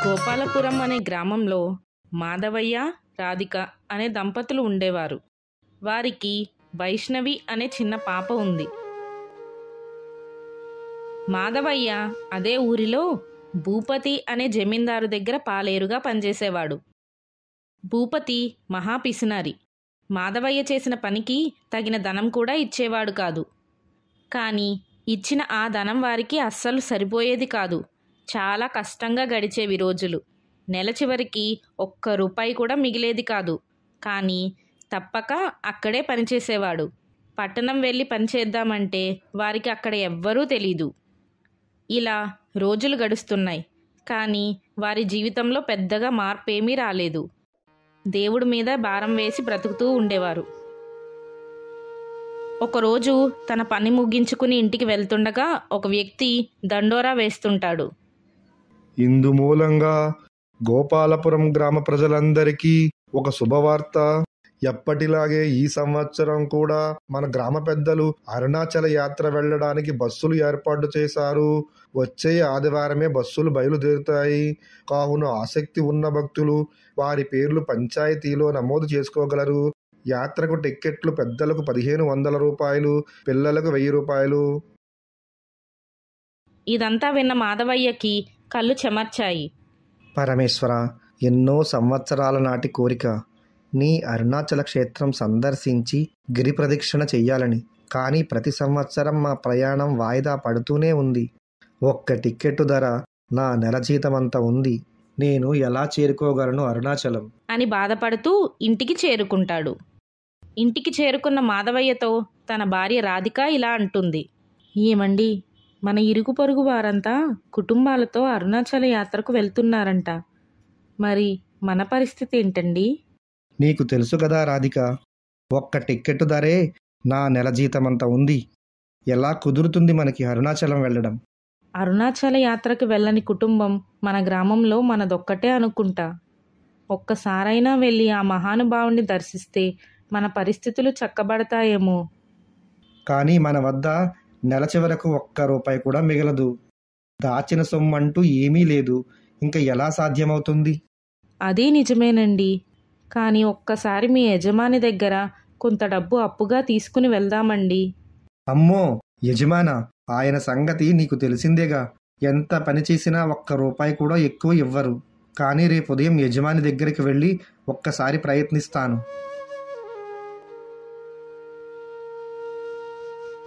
గోపాలపురం అనే గ్రామంలో మాధవయ్య, రాధిక అనే దంపతులు ఉండేవారు. వారికి వైష్ణవి అనే చిన్న పాప ఉంది. మాధవయ్య అదే ఊరిలో భూపతి అనే జమీందారు దగ్గర పాలేరుగా పనిచేసేవాడు. భూపతి మహా పిసినారి. మాధవయ్య చేసిన పనికి తగిన ధనం కూడా ఇచ్చేవాడు కాదు. కానీ ఇచ్చిన ఆ ధనం వారికి అస్సలు సరిపోయేది కాదు. చాలా కష్టంగా గడిచేవి రోజులు. నెల చివరికి ఒక్క రూపాయి కూడా మిగిలేది కాదు. కానీ తప్పక అక్కడే పనిచేసేవాడు. పట్టణం వెళ్ళి పనిచేద్దామంటే వారికి అక్కడ ఎవ్వరూ తెలీదు. ఇలా రోజులు గడుస్తున్నాయి. కానీ వారి జీవితంలో పెద్దగా మార్పేమీ రాలేదు. దేవుడి మీద భారం వేసి బ్రతుకుతూ ఉండేవారు. ఒకరోజు తన పని ముగించుకుని ఇంటికి వెళ్తుండగా ఒక వ్యక్తి దండోరా వేస్తుంటాడు. ఇందు మూలంగా గోపాలపురం గ్రామ ప్రజలందరికీ ఒక శుభవార్త. ఎప్పటిలాగే ఈ సంవత్సరం కూడా మన గ్రామ పెద్దలు అరుణాచల యాత్ర వెళ్ళడానికి బస్సులు ఏర్పాటు చేశారు. వచ్చే ఆదివారమే బస్సులు బయలుదేరుతాయి. కావున ఆసక్తి ఉన్న భక్తులు వారి పేర్లు పంచాయతీలో నమోదు చేసుకోగలరు. యాత్రకు టిక్కెట్లు పెద్దలకు 1500 రూపాయలు, పిల్లలకు 1000 రూపాయలు. ఇదంతా విన్న మాధవయ్యకి కళ్ళు చెమర్చాయి. పరమేశ్వర, ఎన్నో సంవత్సరాల నాటి కోరిక నీ అరుణాచల క్షేత్రం సందర్శించి గిరి ప్రదక్షిణ చెయ్యాలని. కానీ ప్రతి సంవత్సరం మా ప్రయాణం వాయిదా పడుతూనే ఉంది. ఒక్క టిక్కెట్టు ధర నా నెల జీతమంతా ఉంది. నేను ఎలా చేరుకోగలను అరుణాచలం అని బాధపడుతూ ఇంటికి చేరుకుంటాడు. ఇంటికి చేరుకున్న మాధవయ్యతో తన భార్య రాధిక ఇలా అంటుంది. ఏమండి, మన ఇరుగు పొరుగు వారంతా కుటుంబాలతో అరుణాచల యాత్రకు వెళ్తున్నారంట. మరి మన పరిస్థితి ఏంటండి? నీకు తెలుసు కదా రాధిక, ఒక్క టిక్కెట్టు ధరే నా నెల జీతమంతా ఉంది. ఎలా కుదురుతుంది మనకి అరుణాచలం వెళ్ళడం? అరుణాచల యాత్రకు వెళ్ళని కుటుంబం మన గ్రామంలో మనదొక్కటే అనుకుంటా. ఒక్కసారైనా వెళ్ళి ఆ మహానుభావుని దర్శిస్తే మన పరిస్థితులు చక్కబడతాయేమో. కానీ మన వద్ద నెల చివరకు ఒక్క రూపాయి కూడా మిగలదు. దాచిన సొమ్మంటూ ఏమీ లేదు. ఇంకా ఎలా సాధ్యమవుతుంది? అదే నిజమేనండి. కానీ ఒక్కసారి మీ యజమాని దగ్గర కొంత డబ్బు అప్పుగా తీసుకుని వెళ్దామండి. అమ్మో యజమానా, ఆయన సంగతి నీకు తెలిసిందేగా. ఎంత పని చేసినా ఒక్క రూపాయి కూడా ఎక్కువ ఇవ్వరు. కానీ రేపు ఉదయం యజమాని దగ్గరికి వెళ్ళి ఒక్కసారి ప్రయత్నిస్తాను.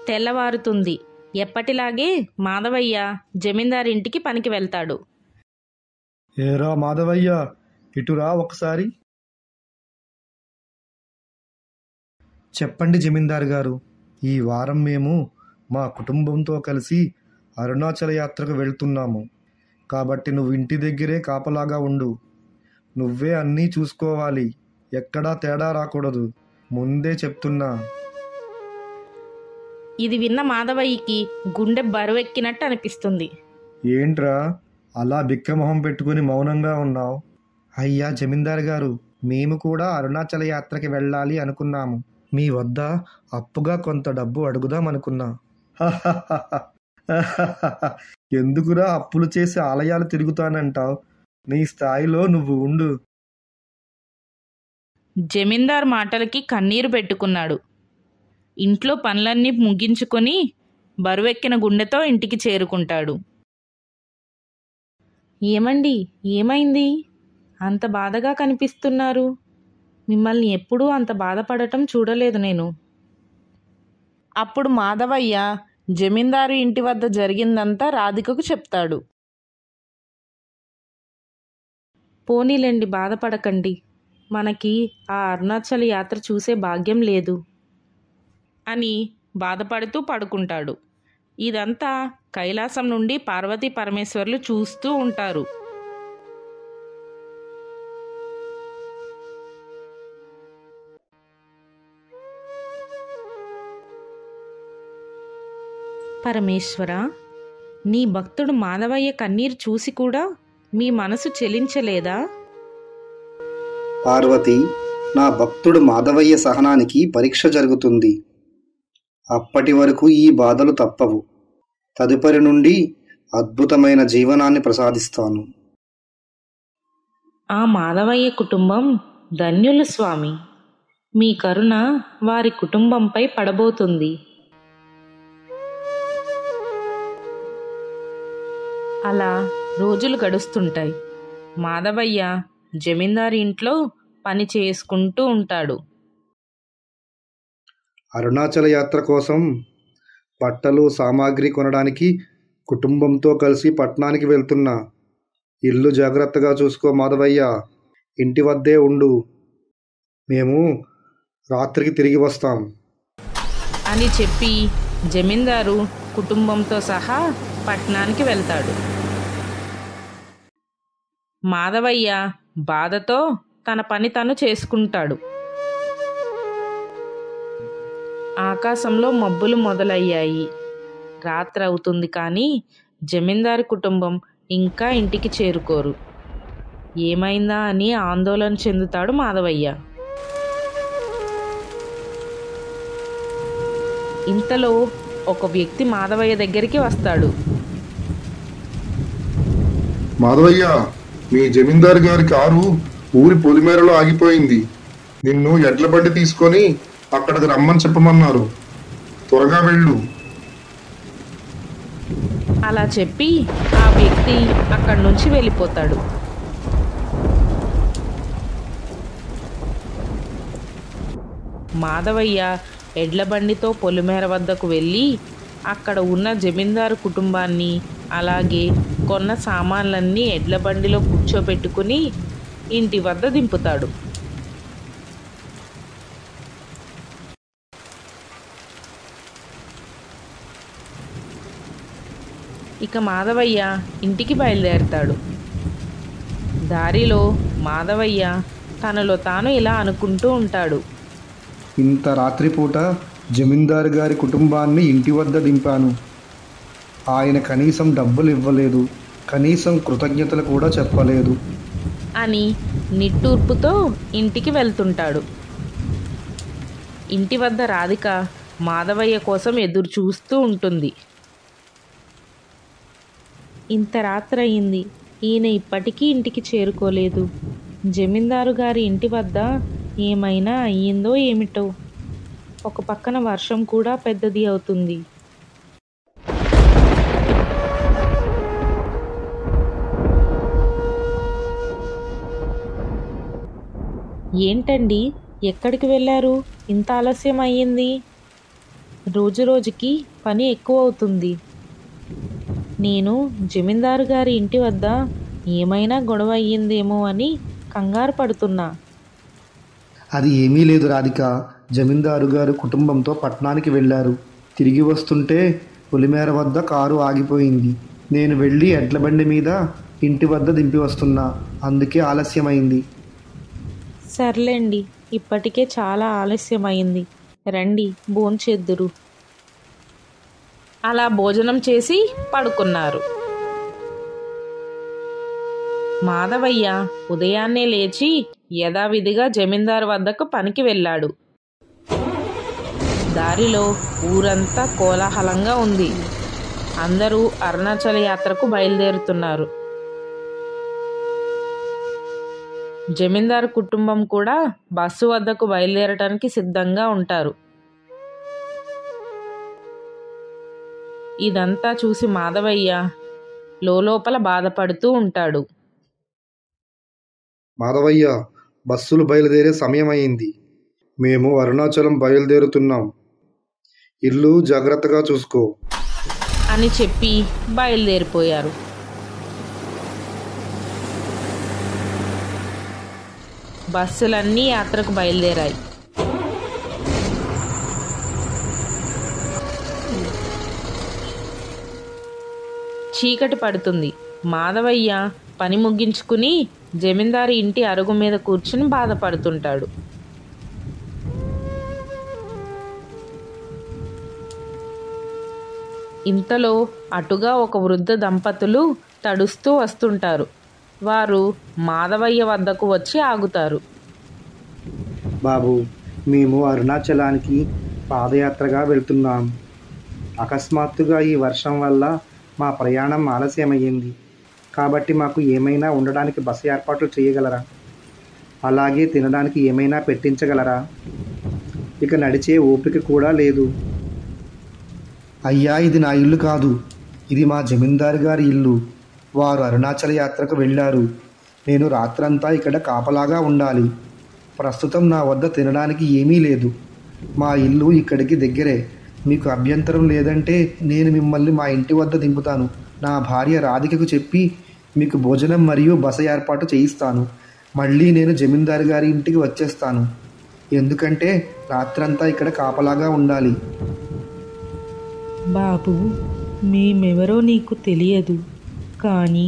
తెల్లవారుతుంది. ఎప్పటిలాగే మాధవయ్య జమీందారింటికి పనికి వెళ్తాడు. ఏరా మాధవయ్య, ఇటురా ఒకసారి. చెప్పండి జమీందారు గారు. ఈ వారం మేము మా కుటుంబంతో కలిసి అరుణాచల యాత్రకు వెళ్తున్నాము. కాబట్టి నువ్వు ఇంటి దగ్గరే కాపలాగా ఉండు. నువ్వే అన్నీ చూసుకోవాలి. ఎక్కడా తేడా రాకూడదు. ముందే చెప్తున్నా. ఇది విన్న మాధవయ్యకి గుండె బరువెక్కినట్టు అనిపిస్తుంది. ఏంట్రా అలా బిక్కమొహం పెట్టుకుని మౌనంగా ఉన్నావు? అయ్యా జమీందారు గారు, మేము కూడా అరుణాచల యాత్రకి వెళ్ళాలి అనుకున్నాము. మీ వద్ద అప్పుగా కొంత డబ్బు అడుగుదాం అనుకున్నా. ఎందుకురా అప్పులు చేసి ఆలయాలు తిరుగుతానంటావు? నీ స్థాయిలో నువ్వు ఉండు. జమీందార్ మాటలకి కన్నీరు పెట్టుకున్నాడు. ఇంట్లో పనులన్నీ ముగించుకొని బరువెక్కిన గుండెతో ఇంటికి చేరుకుంటాడు. ఏమండి, ఏమైంది? అంత బాధగా కనిపిస్తున్నారు. మిమ్మల్ని ఎప్పుడూ అంత బాధపడటం చూడలేదు నేను. అప్పుడు మాధవయ్య జమీందారు ఇంటి వద్ద జరిగిందంతా రాధికకు చెప్తాడు. పోనీలేండి, బాధపడకండి. మనకి ఆ అరుణాచల యాత్ర చూసే భాగ్యం లేదు అని బాధపడుతూ పడుకుంటాడు. ఇదంతా కైలాసం నుండి పార్వతీ పరమేశ్వర్లు చూస్తూ ఉంటారు. పరమేశ్వర, నీ భక్తుడు మాధవయ్య కన్నీరు చూసి కూడా మీ మనసు చెలించలేదా? పార్వతి, నా భక్తుడు మాధవయ్య సహనానికి పరీక్ష జరుగుతుంది. అప్పటి వరకు ఈ బాధలు తప్పవు. తదుపరి నుండి అద్భుతమైన జీవనాన్ని ప్రసాదిస్తాను. ఆ మాధవయ్య కుటుంబం ధన్యులు స్వామి. మీ కరుణ వారి కుటుంబంపై పడబోతుంది. అలా రోజులు గడుస్తుంటాయి. మాధవయ్య జమీందారి ఇంట్లో పని చేసుకుంటూ ఉంటాడు. అరుణాచల యాత్ర కోసం బట్టలు సామాగ్రి కొనడానికి కుటుంబంతో కలిసి పట్టణానికి వెళ్తున్నా. ఇల్లు జాగ్రత్తగా చూసుకో మాధవయ్య, ఇంటి వద్దే ఉండు, మేము రాత్రికి తిరిగి వస్తాం అని చెప్పి జమీందారు కుటుంబంతో సహా పట్టణానికి వెళ్తాడు. మాధవయ్య బాధతో తన పని తను చేసుకుంటాడు. ఆకాశంలో మబ్బులు మొదలయ్యాయి. రాత్రి అవుతుంది కానీ జమీందారు కుటుంబం ఇంకా ఇంటికి చేరుకోరు. ఏమైందా అని ఆందోళన చెందుతాడు మాధవయ్య. ఇంతలో ఒక వ్యక్తి మాధవయ్య దగ్గరికి వస్తాడు. మాధవయ్య, మీ జమీందారు గారి కారు ఊరి పొలిమేరలో ఆగిపోయింది. నిన్ను ఎడ్ల బండి తీసుకొని అక్కడికి రమ్మని చెప్పమన్నారు. త్వరగా వెళ్ళు. అలా చెప్పి ఆ వ్యక్తి అక్కడి నుంచి వెళ్ళిపోతాడు. మాధవయ్య ఎడ్ల బండితో పొలిమేర వద్దకు వెళ్ళి అక్కడ ఉన్న జమీందారు కుటుంబాన్ని అలాగే కొన్న సామాన్లన్నీ ఎడ్ల బండిలో కూర్చోబెట్టుకుని ఇంటి వద్ద దింపుతాడు. ఇక మాధవయ్య ఇంటికి బయలుదేరతాడు. దారిలో మాధవయ్య తనలో తాను ఇలా అనుకుంటూ ఉంటాడు. ఇంత రాత్రిపూట జమీందారు గారి కుటుంబాన్ని ఇంటి వద్ద దింపాను. ఆయన కనీసం డబ్బులు ఇవ్వలేదు, కనీసం కృతజ్ఞతలు కూడా చెప్పలేదు అని నిట్టూర్పుతో ఇంటికి వెళ్తుంటాడు. ఇంటి వద్ద రాధిక మాధవయ్య కోసం ఎదురు చూస్తూ ఉంటుంది. ఇంత రాత్రి అయింది, ఈయన ఇప్పటికీ ఇంటికి చేరుకోలేదు. జమీందారు గారి ఇంటి వద్ద ఏమైనా అయ్యిందో ఏమిటో. ఒక పక్కన వర్షం కూడా పెద్దది అవుతుంది. ఏంటండి, ఎక్కడికి వెళ్ళారు? ఇంత ఆలస్యం అయ్యింది. రోజు రోజుకి పని ఎక్కువ అవుతుంది. నేను జమీందారు గారి ఇంటి వద్ద ఏమైనా గొడవ అయ్యిందేమో అని కంగారు పడుతున్నా. అది ఏమీ లేదు రాధిక. జమీందారు గారు కుటుంబంతో పట్టణానికి వెళ్ళారు. తిరిగి వస్తుంటే పొలిమేర వద్ద కారు ఆగిపోయింది. నేను వెళ్ళి ఎడ్ల బండి మీద ఇంటి వద్ద దింపి వస్తున్నా, అందుకే ఆలస్యమైంది. సర్లేండి, ఇప్పటికే చాలా ఆలస్యమైంది. రండి, భోంచేద్దురు. అలా భోజనం చేసి పడుకున్నారు. మాధవయ్య ఉదయాన్నే లేచి యథావిధిగా జమీందారు వద్దకు పనికి వెళ్ళాడు. దారిలో ఊరంతా కోలాహలంగా ఉంది. అందరూ అరుణాచల యాత్రకు బయలుదేరుతున్నారు. జమీందారు కుటుంబం కూడా బస్సు వద్దకు బయలుదేరటానికి సిద్ధంగా ఉంటారు. ఇదంతా చూసి మాధవయ్య లోపల బాధపడుతూ ఉంటాడు. మాధవయ్య, బస్సులు బయలుదేరే సమయం అయింది. మేము అరుణాచలం బయలుదేరుతున్నాం. ఇల్లు జాగ్రత్తగా చూసుకో అని చెప్పి బయలుదేరిపోయారు. బస్సులన్నీ యాత్రకు బయలుదేరాయి. చీకటి పడుతుంది. మాధవయ్య పని ముగించుకుని జమీందారు ఇంటి అరుగు మీద కూర్చుని బాధపడుతుంటాడు. ఇంతలో అటుగా ఒక వృద్ధ దంపతులు తడుస్తూ వస్తుంటారు. వారు మాధవయ్య వద్దకు వచ్చి ఆగుతారు. బాబు, మేము అరుణాచలానికి పాదయాత్రగా వెళ్తున్నాం. అకస్మాత్తుగా ఈ వర్షం వల్ల మా ప్రయాణం ఆలస్యమయ్యింది. కాబట్టి మాకు ఏమైనా ఉండడానికి బస ఏర్పాట్లు చేయగలరా? అలాగే తినడానికి ఏమైనా పెట్టించగలరా? ఇక నడిచే ఓపిక కూడా లేదు. అయ్యా, ఇది నా ఇల్లు కాదు, ఇది మా జమీందారు గారి ఇల్లు. వారు అరుణాచల యాత్రకు వెళ్ళారు. నేను రాత్రంతా ఇక్కడ కాపలాగా ఉండాలి. ప్రస్తుతం నా వద్ద తినడానికి ఏమీ లేదు. మా ఇల్లు ఇక్కడికి దగ్గరే. మీకు అభ్యంతరం లేదంటే నేను మిమ్మల్ని మా ఇంటి వద్ద దింపుతాను. నా భార్య రాధికకు చెప్పి మీకు భోజనం మరియు బస ఏర్పాటు చేయిస్తాను. మళ్ళీ నేను జమీందారు గారి ఇంటికి వచ్చేస్తాను. ఎందుకంటే రాత్రంతా ఇక్కడ కాపలాగా ఉండాలి. బాబు, మేమెవరో నీకు తెలియదు, కానీ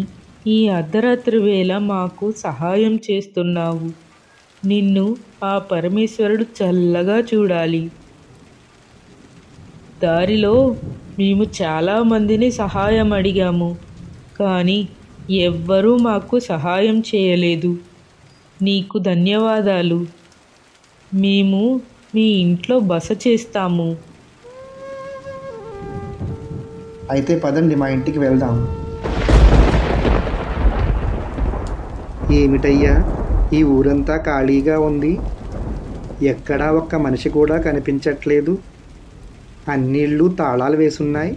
ఈ అర్ధరాత్రి వేళ మాకు సహాయం చేస్తున్నావు. నిన్ను ఆ పరమేశ్వరుడు చల్లగా చూడాలి. దారిలో మేము చాలామందిని సహాయం అడిగాము, కానీ ఎవ్వరూ మాకు సహాయం చేయలేదు. నీకు ధన్యవాదాలు. మేము మీ ఇంట్లో బస చేస్తాము. అయితే పదండి, మా ఇంటికి వెళ్దాం. ఏమిటయ్యా, ఈ ఊరంతా ఖాళీగా ఉంది. ఎక్కడా ఒక్క మనిషి కూడా కనిపించట్లేదు. అన్నిళ్ళు తాళాలు వేసున్నాయి.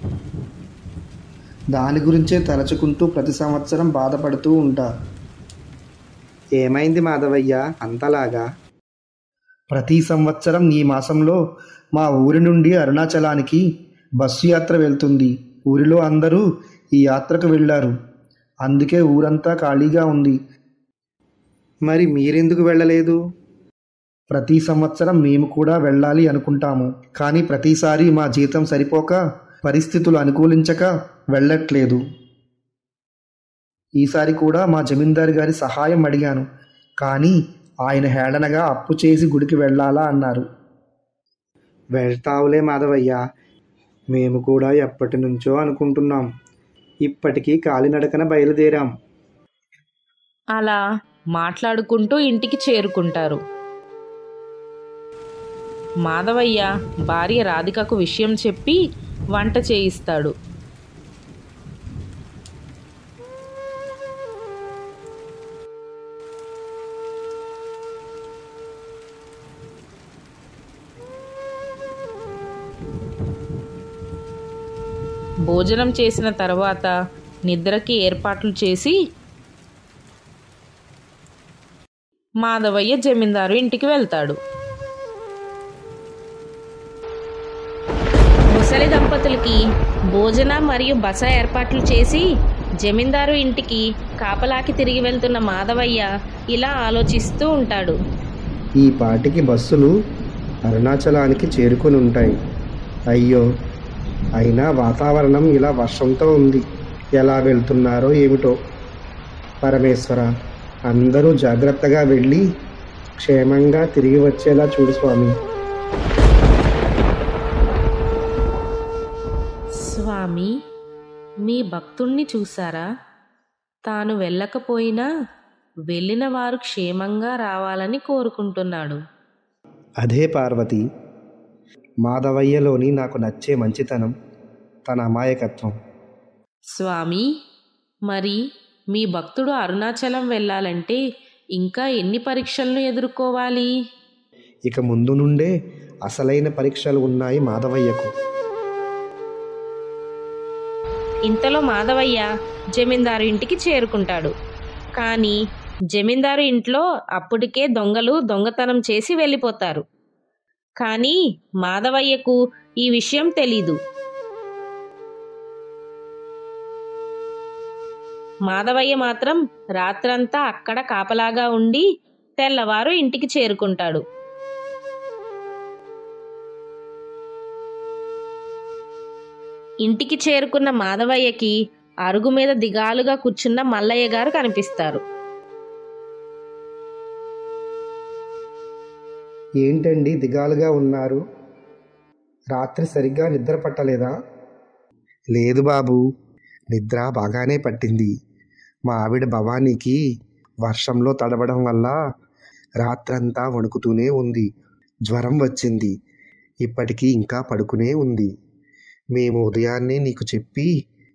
దాని గురించే తలచుకుంటూ ప్రతి సంవత్సరం బాధపడుతూ ఉంటా. ఏమైంది మాధవయ్య అంతలాగా? ప్రతి సంవత్సరం ఈ మాసంలో మా ఊరి నుండి అరుణాచలానికి బస్సు యాత్ర వెళ్తుంది. ఊరిలో అందరూ ఈ యాత్రకు వెళ్ళారు. అందుకే ఊరంతా ఖాళీగా ఉంది. మరి మీరెందుకు వెళ్ళలేదు? ప్రతి సంవత్సరం మేము కూడా వెళ్ళాలి అనుకుంటాము, కానీ ప్రతిసారి మా జీతం సరిపోక, పరిస్థితులు అనుకూలించక వెళ్ళట్లేదు. ఈసారి కూడా మా జమీందారు గారి సహాయం అడిగాను, కానీ ఆయన హేళనగా అప్పు చేసి గుడికి వెళ్ళాలా అన్నారు. వెళ్తావులే మాధవయ్య, మేము కూడా ఎప్పటి నుంచో అనుకుంటున్నాం. ఇప్పటికీ కాలినడకన బయలుదేరాం. అలా మాట్లాడుకుంటూ ఇంటికి చేరుకుంటారు. మాధవయ్య భార్య రాధికకు విషయం చెప్పి వంట చేయిస్తాడు. భోజనం చేసిన తర్వాత నిద్రకి ఏర్పాట్లు చేసి మాధవయ్య జమీందారు ఇంటికి వెళ్తాడు. ముసలి దంపతులకి భోజన మరియు బస ఏర్పాట్లు చేసి జమీందారు ఇంటికి కాపలాకి తిరిగి వెళ్తున్న మాధవయ్య ఇలా ఆలోచిస్తూ ఉంటాడు. ఈ పాటికి బస్సులు అరుణాచలానికి చేరుకొని ఉంటాయి. అయ్యో, అయినా వాతావరణం ఇలా వర్షంతో ఉంది. ఎలా వెళ్తున్నారో ఏమిటో. పరమేశ్వర, అందరూ జాగ్రత్తగా వెళ్ళి క్షేమంగా తిరిగి వచ్చేలా చూడు స్వామి. స్వామి, మీ భక్తుణ్ణి చూసారా? తాను వెళ్ళకపోయినా వెళ్ళిన వారు క్షేమంగా రావాలని కోరుకుంటున్నాడు. అదే పార్వతి, మాధవయ్యలోని నాకు నచ్చే మంచితనం, తన అమాయకత్వం. స్వామి, మరి మీ భక్తుడు అరుణాచలం వెళ్ళాలంటే ఇంకా ఎన్ని పరీక్షలను ఎదుర్కోవాలి? ఇక ముందు నుండే అసలైన పరీక్షలు ఉన్నాయి మాధవయ్యకు. ఇంతలో మాధవయ్య జమీందారు ఇంటికి చేరుకుంటాడు. కానీ జమీందారు ఇంట్లో అప్పటికే దొంగలు దొంగతనం చేసి వెళ్ళిపోతారు. కానీ మాధవయ్యకు ఈ విషయం తెలీదు. మాధవయ్య మాత్రం రాత్రంతా అక్కడ కాపలాగా ఉండి తెల్లవారు ఇంటికి చేరుకుంటాడు. ఇంటికి చేరుకున్న మాధవయ్యకి అరుగు మీద దిగాలుగా కూర్చున్న మల్లయ్య గారు కనిపిస్తారు. ఏంటండి దిగాలుగా ఉన్నారు? రాత్రి సరిగ్గా నిద్ర పట్టలేదా? లేదు బాబు, నిద్ర బాగానే పట్టింది. మా ఆవిడ భవానీకి వర్షంలో తడవడం వల్ల రాత్రంతా వణుకుతూనే ఉంది. జ్వరం వచ్చింది. ఇప్పటికీ ఇంకా పడుకునే ఉంది. మేము ఉదయాన్నే నీకు చెప్పి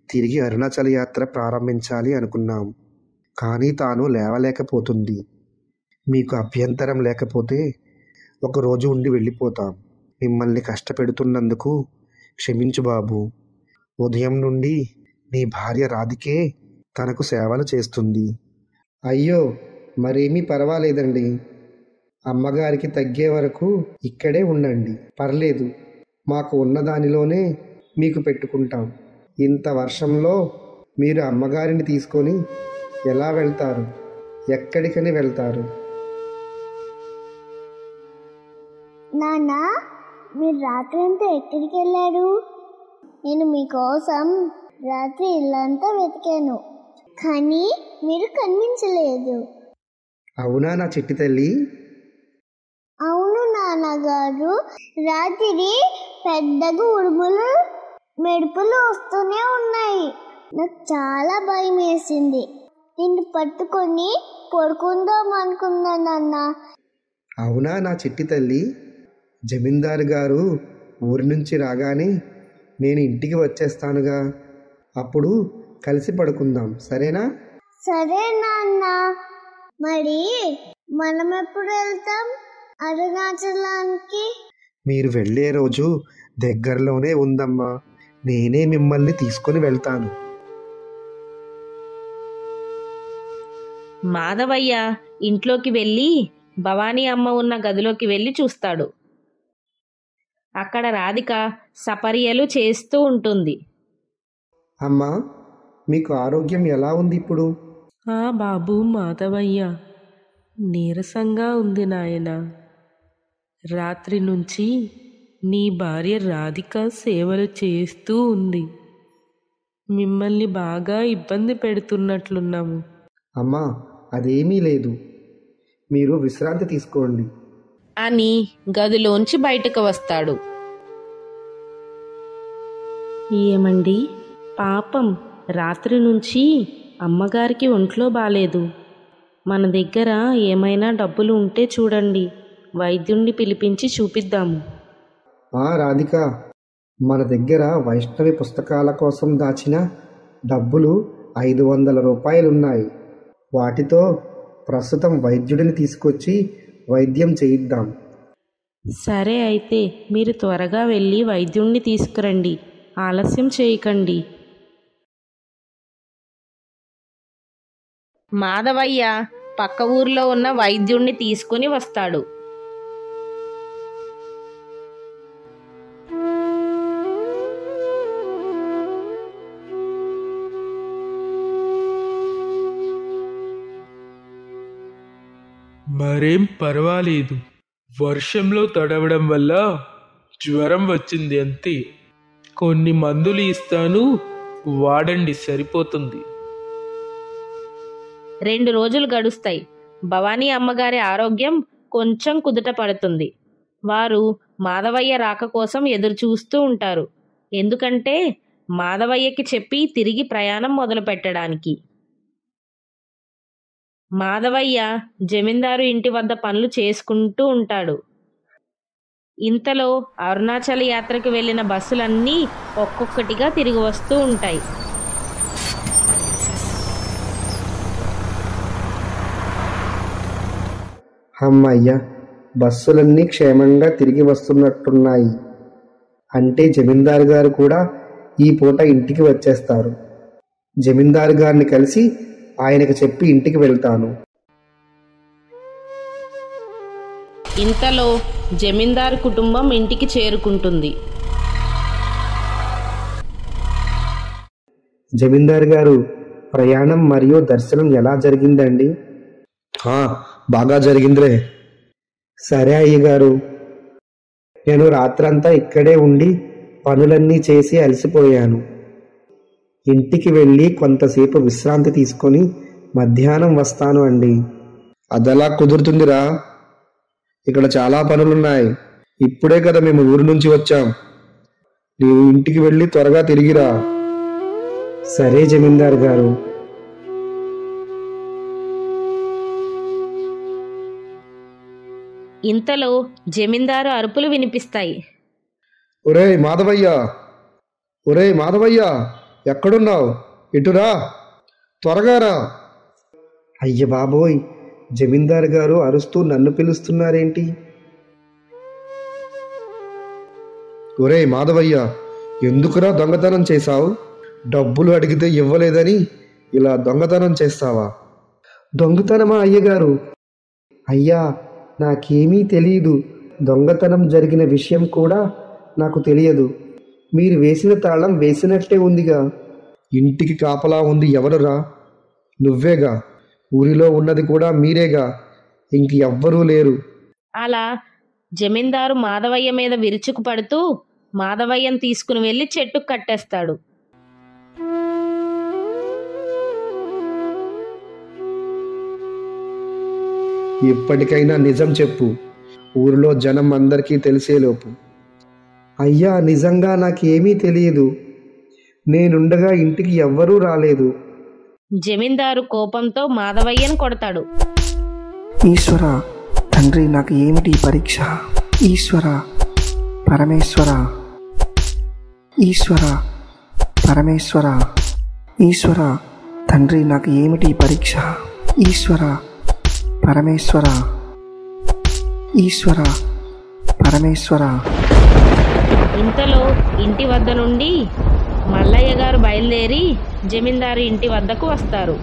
తిరిగి అరుణాచల యాత్ర ప్రారంభించాలి అనుకున్నాం. కానీ తాను లేవలేకపోతుంది. మీకు అభ్యంతరం లేకపోతే ఒకరోజు ఉండి వెళ్ళిపోతాం. మిమ్మల్ని కష్టపెడుతున్నందుకు క్షమించు బాబు. ఉదయం నుండి నీ భార్య రాధికే తనకు సేవలు చేస్తుంది. అయ్యో, మరేమీ పర్వాలేదండి. అమ్మగారికి తగ్గే వరకు ఇక్కడే ఉండండి. పర్లేదు, మాకు ఉన్నదానిలోనే మీకు పెట్టుకుంటాం. ఇంత వర్షంలో మీరు అమ్మగారిని తీసుకొని ఎలా వెళ్తారు? ఎక్కడికని వెళ్తారు? నాన్న, మీరు రాత్రి అంతా ఎక్కడికి వెళ్ళారు? నేను మీకోసం రాత్రి ఇల్లంతా వెతికాను, కానీ మీరు కనిపించలేదు. అవునా నా చిట్టి తల్లి? అవును నాన్నగారు. రాత్రి పెద్దగా ఉరుములు మెరుపులు వస్తూనే ఉన్నాయి. నాకు చాలా భయం వేసింది. నిన్ను పట్టుకొని పడుకుందాం అనుకున్నానన్నా. అవునా నా చిట్టి తల్లి? జమీందారు గారు ఊరి నుంచి రాగానే నేను ఇంటికి వచ్చేస్తానుగా, అప్పుడు కలిసి పడుకుందాం, సరేనా? సరే నాన్న. మరి మనం ఎప్పుడు వెళ్తాం అరుణాచలానికి? మీరు వెళ్ళే రోజు దగ్గరలోనే ఉందమ్మా. నేనే మిమ్మల్ని తీసుకొని వెళ్తాను. మాధవయ్య ఇంట్లోకి వెళ్ళి భవానీ అమ్మ ఉన్న గదిలోకి వెళ్ళి చూస్తాడు. అక్కడ రాధిక సపర్యలు చేస్తూ ఉంటుంది. అమ్మా, మీకు ఆరోగ్యం ఎలా ఉంది ఇప్పుడు? బాబు మాధవయ్య, నీరసంగా ఉంది నాయన. రాత్రి నుంచి నీ భార్య రాధిక సేవలు చేస్తూ ఉంది. మిమ్మల్ని బాగా ఇబ్బంది పెడుతున్నట్లున్నాము. అమ్మా, అదేమీ లేదు. మీరు విశ్రాంతి తీసుకోండి అని గదిలోంచి బయటకు వస్తాడు. ఏమండి, పాపం రాత్రి నుంచి అమ్మగారికి ఒంట్లో బాలేదు. మన దగ్గర ఏమైనా డబ్బులు ఉంటే చూడండి, వైద్యుణ్ణి పిలిపించి చూపిద్దాము. రాధిక, మన దగ్గర వైష్ణవి పుస్తకాల కోసం దాచిన డబ్బులు 500 రూపాయలున్నాయి. వాటితో ప్రస్తుతం వైద్యుడిని తీసుకొచ్చి వైద్యం చేయిద్దాం. సరే, అయితే మీరు త్వరగా వెళ్ళి వైద్యుణ్ణి తీసుకురండి. ఆలస్యం చేయకండి. మాధవయ్య పక్క ఊర్లో ఉన్న వైద్యుణ్ణి తీసుకుని వస్తాడు. మరేం పర్వాలేదు. వర్షంలో తడవడం వల్ల జ్వరం వచ్చింది అంతే. కొన్ని మందులు ఇస్తాను, వాడండి, సరిపోతుంది. 2 రోజులు గడుస్తాయి. భవానీ అమ్మగారి ఆరోగ్యం కొంచెం కుదుట పడుతుంది. వారు మాధవయ్య రాక కోసం ఎదురు చూస్తూ ఉంటారు. ఎందుకంటే మాధవయ్యకి చెప్పి తిరిగి ప్రయాణం మొదలు పెట్టడానికి. మాధవయ్య జమీందారు ఇంటి వద్ద పనులు చేసుకుంటూ ఉంటాడు. ఇంతలో అరుణాచల యాత్రకు వెళ్ళిన బస్సులన్నీ ఒక్కొక్కటిగా తిరిగి వస్తూ ఉంటాయి. అమ్మయ్య, బస్సులన్నీ క్షేమంగా తిరిగి వస్తున్నట్టున్నాయి. అంటే జమీందారు గారు కూడా ఈ పూట ఇంటికి వచ్చేస్తారు. జమీందారు గారిని కలిసి ఆయనకు చెప్పి ఇంటికి వెళ్తాను. ఇంతలో జమీందారు కుటుంబం ఇంటికి చేరుకుంటుంది. జమీందారు గారు, ప్రయాణం మరియు దర్శనం ఎలా జరిగిందండి? బాగా జరిగిందిరే. సరే అయ్యగారు, నేను రాత్రంతా ఇక్కడే ఉండి పనులన్నీ చేసి అలసిపోయాను. ఇంటికి వెళ్ళి కొంతసేపు విశ్రాంతి తీసుకొని మధ్యాహ్నం వస్తాను అండి. అదెలా కుదురుతుందిరా? ఇక్కడ చాలా పనులున్నాయి. ఇప్పుడే కదా మేము ఊరి నుంచి వచ్చాం. నీవు ఇంటికి వెళ్ళి త్వరగా తిరిగిరా. సరే జమీందారు గారు. ఇంతలో జమీందారు అరుపులు వినిపిస్తాయి. ఒరేయ్ మాధవయ్య, ఒరేయ్ మాధవయ్య, ఎక్కడున్నావు? ఇటురా, త్వరగా రా. అయ్య బాబోయ్, జమీందారు గారు అరుస్తూ నన్ను పిలుస్తున్నారేంటి? ఒరేయ్ మాధవయ్య, ఎందుకురా దొంగతనం చేశావు? డబ్బులు అడిగితే ఇవ్వలేదని ఇలా దొంగతనం చేస్తావా? దొంగతనమా అయ్యగారు? అయ్యా, నాకేమీ తెలియదు. దొంగతనం జరిగిన విషయం కూడా నాకు తెలియదు. మీరు వేసిన తాళం వేసినట్టే ఉందిగా. ఇంటికి కాపలా ఉంది ఎవరురా? నువ్వేగా. ఊరిలో ఉన్నది కూడా మీరేగా. ఇంక ఎవ్వరూ లేరు. అలా జమీందారు మాధవయ్య మీద విరుచుకుపడుతూ మాధవయ్యను తీసుకుని వెళ్ళి చెట్టుకు కట్టేస్తాడు. ఇప్పటికైనా నిజం చెప్పు, ఊరిలో జనం అందరికీ తెలిసేలోపు. అయ్యా, నిజంగా నాకేమీ తెలియదు. నేనుండగా ఇంటికి ఎవ్వరూ రాలేదు. జమీందారు కోపంతో మాధవయ్యను కొడతాడు. ఈశ్వర తండ్రి, నాకు ఏమిటి ఈ పరీక్ష? ఈశ్వర పరమేశ్వర, ఈశ్వర పరమేశ్వర, ఈశ్వర తండ్రి, నాకు ఏమిటి ఈ పరీక్ష? ఈశ్వర పరమేశ్వర, ఈశ్వర పరమేశ్వర. ఇంతలో ఇంటి వద్ద నుండి మల్లయ్య గారు బయలుదేరి జమీందారు ఇంటి వద్దకు వస్తారు.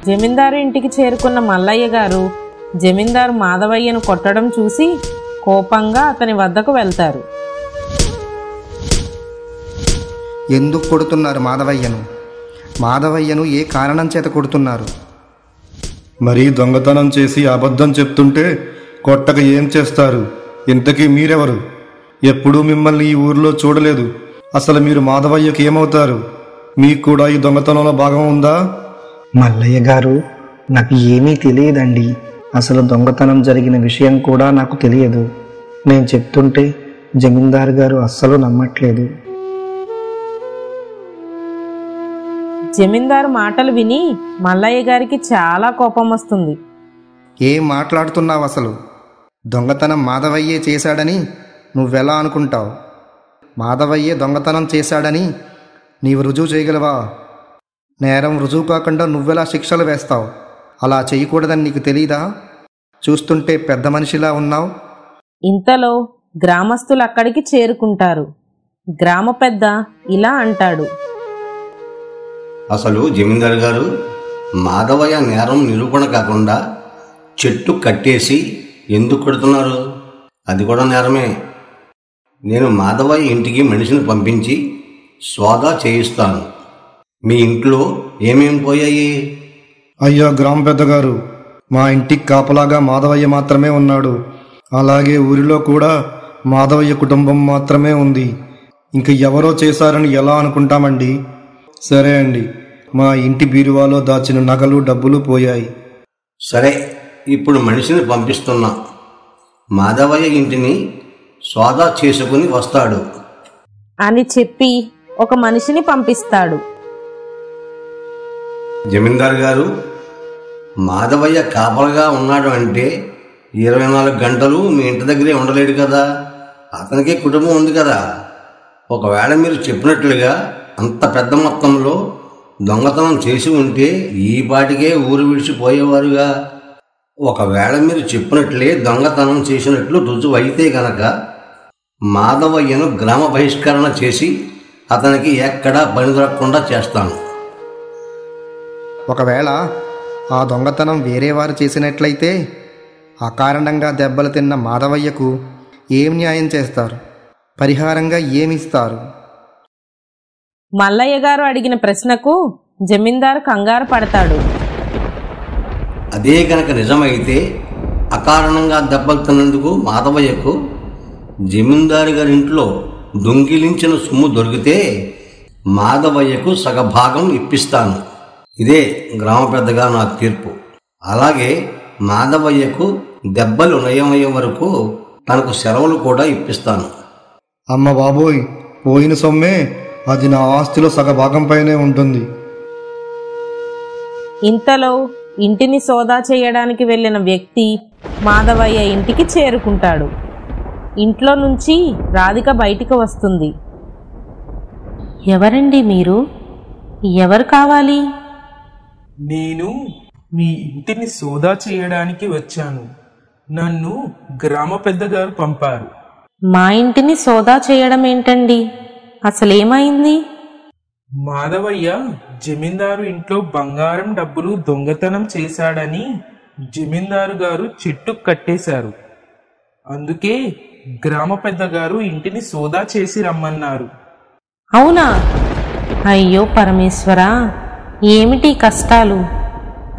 జమీందారు ఇంటికి చేరుకున్న మల్లయ్య గారు జమీందారు మాధవయ్యను కొట్టడం చూసి కోపంగా అతని వద్దకు వెళ్తారు. ఎందుకు కొడుతున్నారు మాధవయ్యను? మాధవయ్యను ఏ కారణం చేత కొడుతున్నారు? మరీ దొంగతనం చేసి అబద్ధం చెప్తుంటే కొట్టక ఏం చేస్తారు? ఇంతకీ మీరెవరు? ఎప్పుడూ మిమ్మల్ని ఈ ఊరిలో చూడలేదు. అసలు మీరు మాధవయ్యకి ఏమవుతారు? మీకు కూడా ఈ దొంగతనంలో భాగం ఉందా? మల్లయ్య గారు, నాకు ఏమీ తెలియదండి. అసలు దొంగతనం జరిగిన విషయం కూడా నాకు తెలియదు. నేను చెప్తుంటే జమీందారు గారు అస్సలు నమ్మట్లేదు. జమీందారు మాటలు విని మల్లయ్య గారికి చాలా కోపం వస్తుంది. ఏం మాట్లాడుతున్నావు అసలు? దొంగతనం మాధవయ్యే చేశాడని నువ్వెలా అనుకుంటావు? మాధవయ్యే దొంగతనం చేశాడని నీవు రుజువు చేయగలవా? నేరం రుజువు కాకుండా నువ్వెలా శిక్షలు వేస్తావు? అలా చేయకూడదని నీకు తెలీదా? చూస్తుంటే పెద్ద మనిషిలా ఉన్నావు. ఇంతలో గ్రామస్తులు అక్కడికి చేరుకుంటారు. గ్రామ పెద్ద ఇలా అంటాడు. అసలు జమీందారు గారు, మాధవయ్య నేరం నిరూపణ కాకుండా చెట్టు కట్టేసి ఎందుకు కొడుతున్నారు? అది కూడా నేరమే. నేను మాధవయ్య ఇంటికి మనిషిని పంపించి స్వాదా చేయిస్తాను. మీ ఇంట్లో ఏమేం పోయాయి? అయ్యా గ్రామ పెద్దగారు, మా ఇంటికి కాపలాగా మాధవయ్య మాత్రమే ఉన్నాడు. అలాగే ఊరిలో కూడా మాధవయ్య కుటుంబం మాత్రమే ఉంది. ఇంక ఎవరో చేశారని ఎలా అనుకుంటామండి? సరే అండి, మా ఇంటి బీరువాలో దాచిన నగలు డబ్బులు పోయాయి. సరే, ఇప్పుడు మనిషిని పంపిస్తున్నా. మాధవయ్య ఇంటిని స్వాదా చేసుకుని వస్తాడు అని చెప్పి ఒక మనిషిని పంపిస్తాడు. జమీందారు గారు, మాధవయ్య కాపలగా ఉన్నాడు అంటే 24 గంటలు మీ ఇంటి దగ్గరే ఉండలేడు కదా. అతనికే కుటుంబం ఉంది కదా. ఒకవేళ మీరు చెప్పినట్లుగా అంత పెద్ద మొత్తంలో దొంగతనం చేసి ఉంటే ఈ పాటికే ఊరు విడిచిపోయేవారుగా. ఒకవేళ మీరు చెప్పినట్లే దొంగతనం చేసినట్లు రుజువు అయితే గనక మాధవయ్యను గ్రామ బహిష్కరణ చేసి అతనికి ఎక్కడా పని దొరకకుండా చేస్తాను. ఒకవేళ ఆ దొంగతనం వేరే వారు చేసినట్లయితే అకారణంగా దెబ్బలు తిన్న మాధవయ్యకు ఏం న్యాయం చేస్తారు? పరిహారంగా ఏమిస్తారు? మల్లయ్య గారు అడిగిన ప్రశ్నకు జమీందారు కంగారు పడతాడు. అదే కనుక నిజమైతే అకారణంగా దెబ్బలు తిన్నందుకు మాధవయ్యకు జమీందారు గారి ఇంట్లో దొంగిలించిన సొమ్ము దొరికితే మాధవయ్యకు సగభాగం ఇప్పిస్తాను. ఇదే గ్రామ పెద్దగా నా తీర్పు. అలాగే మాధవయ్యకు దెబ్బలు నయమయ్యే వరకు తనకు సెలవులు కూడా ఇప్పిస్తాను. అమ్మ బాబోయ్, పోయిన సొమ్మే అది నా ఆస్తిలో సగభాగం పైనే ఉంటుంది. ఇంతలో ఇంటిని సోదా చేయడానికి వెళ్ళిన వ్యక్తి మాధవయ్య ఇంటికి చేరుకుంటాడు. ఇంట్లో నుంచి రాధిక బయటికి వస్తుంది. ఎవరండి మీరు? ఎవరు కావాలి? నేను మీ ఇంటిని సోదా చేయడానికి వచ్చాను. నన్ను గ్రామ పెద్దగారు పంపారు. మా ఇంటిని సోదా చేయడం ఏంటండి? అసలేమైంది? మాధవయ్య జమీందారు ఇంట్లో బంగారం డబ్బులు దొంగతనం చేశాడని జమీందారు గారు చెట్టు కట్టేశారు. అందుకే గ్రామ పెద్దగారు ఇంటిని సోదా చేసి రమ్మన్నారు. అవునా? అయ్యో పరమేశ్వరా, ఏమిటి కష్టాలు?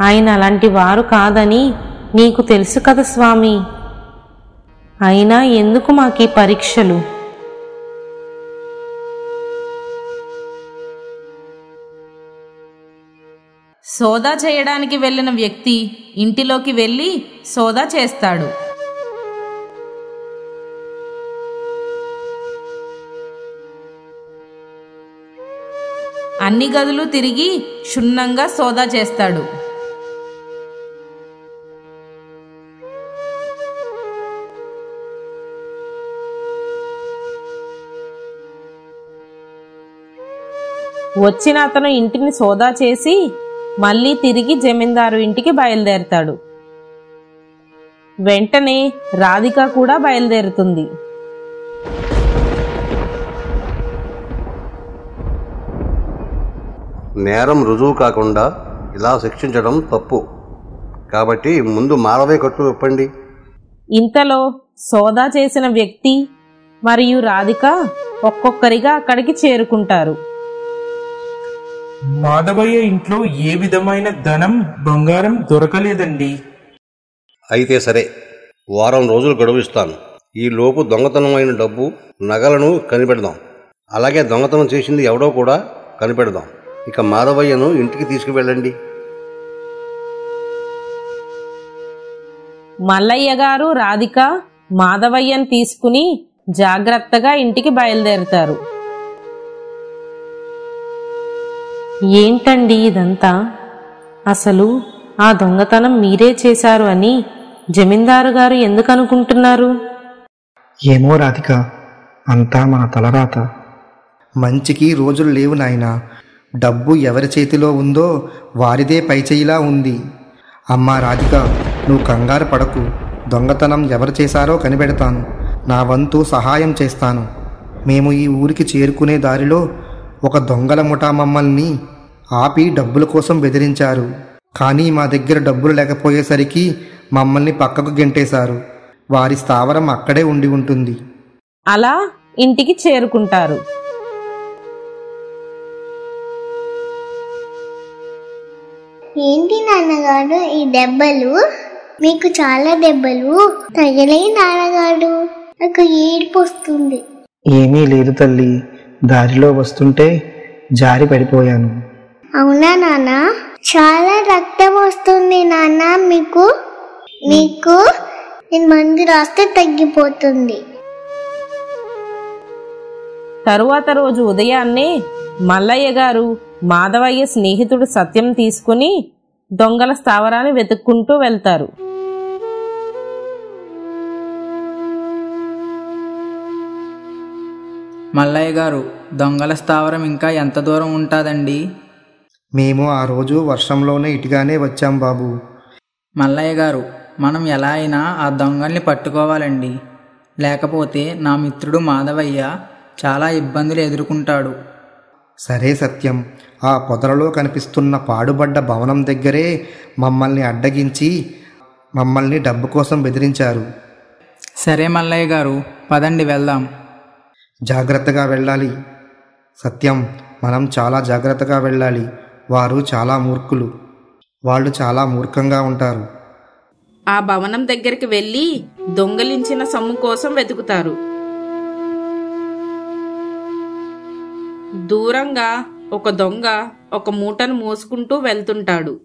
ఆయన అలాంటి వారు కాదని నీకు తెలుసు కదా స్వామి. అయినా ఎందుకు మాకీ పరీక్షలు? సోదా చేయడానికి వెళ్ళిన వ్యక్తి ఇంటిలోకి వెళ్ళి సోదా చేస్తాడు. అన్ని గదులు తిరిగి క్షుణ్ణంగా సోదా చేస్తాడు. వచ్చిన అతను ఇంటిని సోదా చేసి మళ్ళీ తిరిగి జమీందారు ఇంటికి బయలుదేరతాడు. వెంటనే రాధిక కూడా బయలుదేరుతుంది. నేరం రుజువు కాకుండా ఇలా శిక్షించడం తప్పు. కాబట్టి ముందు మాధవయ్య కట్టు విప్పండి. ఇంతలో సోదా చేసిన వ్యక్తి మరియు రాధిక ఒక్కొక్కరిగా అక్కడికి చేరుకుంటారు. మాధవయ్య ఇంట్లో ఏ విధమైన ధనం బంగారం దొరకలేదండి. అయితే సరే, వారం రోజులు గడువిస్తాను. ఈ లోపు దొంగతనమైన డబ్బు నగలను కనిపెడదాం. అలాగే దొంగతనం చేసింది ఎవడో కూడా కనిపెడదాం. ఇక మాధవయ్యను ఇంటికి తీసుకువెళ్ళండి. మల్లయ్య గారు రాధిక మాధవయ్యను తీసుకుని జాగ్రత్తగా ఇంటికి బయలుదేరుతారు. ఏంటండి ఇదంతా? అసలు ఆ దొంగతనం మీరే చేశారు అని జమీందారు గారు ఎందుకు అనుకుంటున్నారు? ఏమో రాధిక, అంతా మన తలరాత. మంచికి రోజులు లేవు నాయనా. డబ్బు ఎవరి చేతిలో ఉందో వారిదే పైచేయిలా ఉంది. అమ్మా రాధిక, నువ్వు కంగారు పడకు. దొంగతనం ఎవరు చేశారో కనిపెడతాను. నా వంతు సహాయం చేస్తాను. మేము ఈ ఊరికి చేరుకునే దారిలో ఒక దొంగల ముఠా మమ్మల్ని ఆపి డబ్బుల కోసం బెదిరించారు. కానీ మా దగ్గర డబ్బులు లేకపోయేసరికి మమ్మల్ని పక్కకు గెంటేశారు. వారి స్థావరం అక్కడే ఉండి ఉంటుంది. అలా ఇంటికి చేరుకుంటారు. ఏంటి నాన్నగారు ఈ దెబ్బలు? మీకు చాలా దెబ్బలు తగిలే నాన్నగారు. నాకు ఏడుపు వస్తుంది. ఏమీ లేదు తల్లి, దారిలో వస్తుంటే జారి పడిపోయాను. అవునా నాన్న? చాలా రక్తం వస్తుంది నాన్న. మీకు నేను మందు రాస్తే తగ్గిపోతుంది. తరువాత రోజు ఉదయాన్నే మల్లయ్య గారు మాధవయ్య స్నేహితుడు సత్యం తీసుకుని దొంగల స్థావరాన్ని వెతుక్కుంటూ వెళ్తారు. మల్లయ్య గారు, దొంగల స్థావరం ఇంకా ఎంత దూరం ఉంటుందండి? మేము ఆ రోజు వర్షంలోనే ఇటుగానే వచ్చాం బాబు. మల్లయ్య గారు, మనం ఎలా అయినా ఆ దొంగల్ని పట్టుకోవాలండి. లేకపోతే నా మిత్రుడు మాధవయ్య చాలా ఇబ్బందులు ఎదుర్కొంటాడు. సరే సత్యం, ఆ పొదలలో కనిపిస్తున్న పాడుబడ్డ భవనం దగ్గరే మమ్మల్ని అడ్డగించి మమ్మల్ని డబ్బు కోసం బెదిరించారు. సరే మల్లయ్య గారు, పదండి వెళ్దాం. జాగ్రత్తగా వెళ్ళాలి సత్యం, మనం చాలా జాగ్రత్తగా వెళ్ళాలి. వారు చాలా మూర్ఖులు. వాళ్ళు చాలా మూర్ఖంగా ఉంటారు. ఆ భవనం దగ్గరికి వెళ్ళి దొంగలించిన సొమ్ము కోసం వెతుకుతారు. దూరంగా ఒక దొంగ ఒక మూటను మోసుకుంటూ వెళ్తుంటాడు.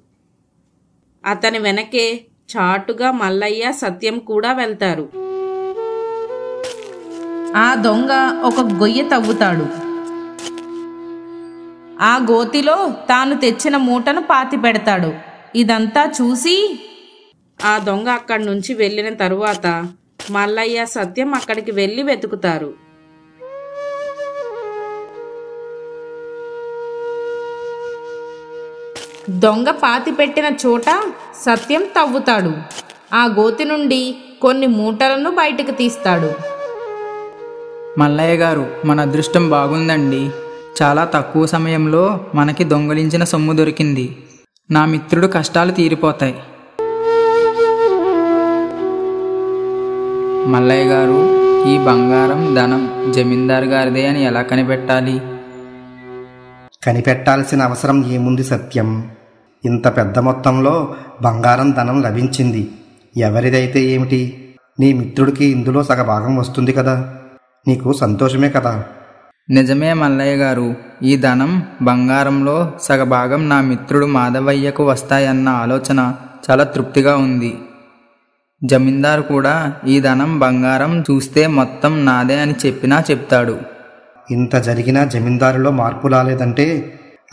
అతని వెనకే చాటుగా మల్లయ్య సత్యం కూడా వెళ్తారు. ఆ దొంగ ఒక గొయ్య తవ్వుతాడు. ఆ గోతిలో తాను తెచ్చిన మూటను పాతి పెడతాడు. ఇదంతా చూసి ఆ దొంగ అక్కడి నుంచి వెళ్ళిన తరువాత మల్లయ్య సత్యం అక్కడికి వెళ్ళి వెతుకుతారు. దొంగ పాతిపెట్టిన చోట సత్యం తవ్వుతాడు. ఆ గోతి నుండి కొన్ని మూటలను బయటకు తీస్తాడు. మల్లయ్య గారు, మన అదృష్టం బాగుందండి. చాలా తక్కువ సమయంలో మనకి దొంగలించిన సొమ్ము దొరికింది. నా మిత్రుడు కష్టాలు తీరిపోతాయి. మల్లయ్య గారు, ఈ బంగారం ధనం జమీందారు గారిదే అని ఎలా కనిపెట్టాలి? కనిపెట్టాల్సిన అవసరం ఏముంది సత్యం? ఇంత పెద్ద మొత్తంలో బంగారం ధనం లభించింది. ఎవరిదైతే ఏమిటి? నీ మిత్రుడికి ఇందులో సగభాగం వస్తుంది కదా, నీకు సంతోషమే కదా? నిజమే మల్లయ్య గారు, ఈ ధనం బంగారంలో సగభాగం నా మిత్రుడు మాధవయ్యకు వస్తాయన్న ఆలోచన చాలా తృప్తిగా ఉంది. జమీందారు కూడా ఈ ధనం బంగారం చూస్తే మొత్తం నాదే అని చెప్పినా చెప్తాడు. ఇంత జరిగినా జమీందారులో మార్పు రాలేదంటే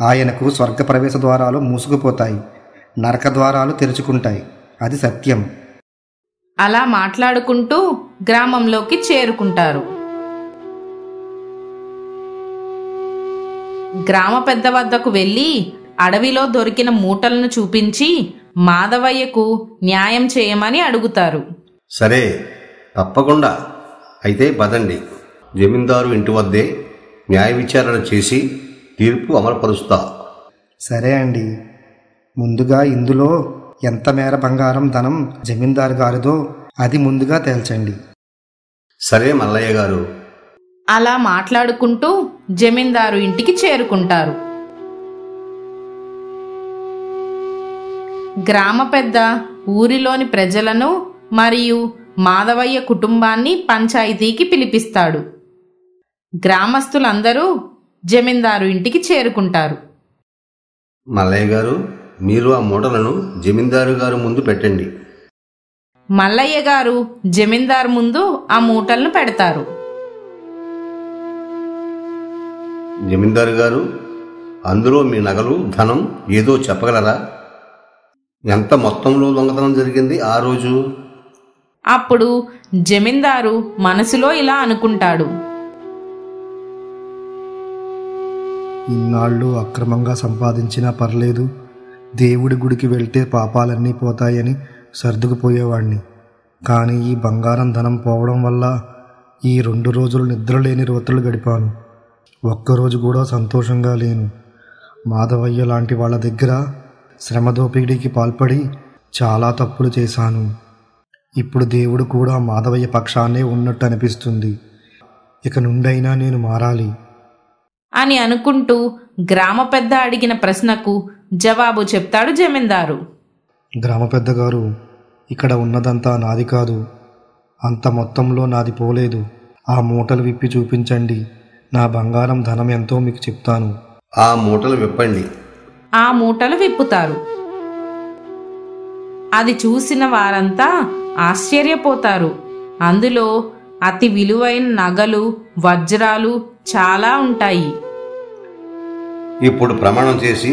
ఆయనకు స్వర్గ ప్రవేశ ద్వారాలు మూసుకుపోతాయి, నరక ద్వారాలు తెరుచుకుంటాయి. అది సత్యం. అలా మాట్లాడుకుంటూ గ్రామంలోకి చేరుకుంటారు. గ్రామ పెద్ద వద్దకు వెళ్ళి అడవిలో దొరికిన మూటలను చూపించి మాధవయ్యకు న్యాయం చేయమని అడుగుతారు. సరే, తప్పకుండా. అయితే పదండి, జమీందారు ఇంటి వద్దే న్యాయ విచారణ చేసి తీర్పు అమలుపరుస్తా. సరే అండి. ముందుగా ఇందులో ఎంత మేర బంగారం ధనం జమీందారు గారిదో అది ముందుగా తేల్చండి. సరే మల్లయ్య గారు. అలా మాట్లాడుకుంటూ జమీందారు ఇంటికి చేరుకుంటారు. గ్రామ పెద్ద ఊరిలోని ప్రజలను మరియు మాధవయ్య కుటుంబాన్ని పంచాయతీకి పిలిపిస్తాడు. గ్రామస్తులందరూ జమీందారు ఇంటికి చేరుకుంటారు. మల్లయ్య గారు, మీరు ఆ మూటలను జమీందారు గారు ముందు పెట్టండి. మల్లయ్య గారు జమీందారు ముందు ఆ మూటలను పెడతారు. జమీందారు గారు, అందులో మీ నగలు ధనం ఏదో చెప్పగలరా? ఎంత మొత్తంలో దొంగతనం జరిగింది ఆ రోజు? అప్పుడు జమీందారు మనసులో ఇలా అనుకుంటాడు. ఇన్నాళ్ళు అక్రమంగా సంపాదించినా పర్లేదు, దేవుడి గుడికి వెళ్తే పాపాలన్నీ పోతాయని సర్దుకుపోయేవాణ్ణి. కానీ ఈ బంగారం ధనం పోవడం వల్ల ఈ 2 రోజులు నిద్రలేని రాత్రులు గడిపాను. ఒక్కరోజు కూడా సంతోషంగా లేను. మాధవయ్య లాంటి వాళ్ళ దగ్గర శ్రమదోపిడీకి పాల్పడి చాలా తప్పులు చేశాను. ఇప్పుడు దేవుడు కూడా మాధవయ్య పక్షాన్నే ఉన్నట్టు అనిపిస్తుంది. ఇక నుండైనా నేను మారాలి అని అనుకుంటూ గ్రామ పెద్ద అడిగిన ప్రశ్నకు జవాబు చెప్తాడు జమీందారు. గ్రామ పెద్ద గారు, ఇక్కడ ఉన్నదంతా నాది కాదు. అంత మొత్తంలో నాది పోలేదు. ఆ మూటలు విప్పి చూపించండి. నా బంగారం ధనం ఎంతో మీకు చెప్తాను. ఆ మూటలు విప్పండి. ఆ మూటలు విప్పుతారు. అది చూసిన వారంతా ఆశ్చర్యపోతారు. అందులో అతి విలువైన నగలు, వజ్రాలు చాలా ఉంటాయి. ఇప్పుడు ప్రమాణం చేసి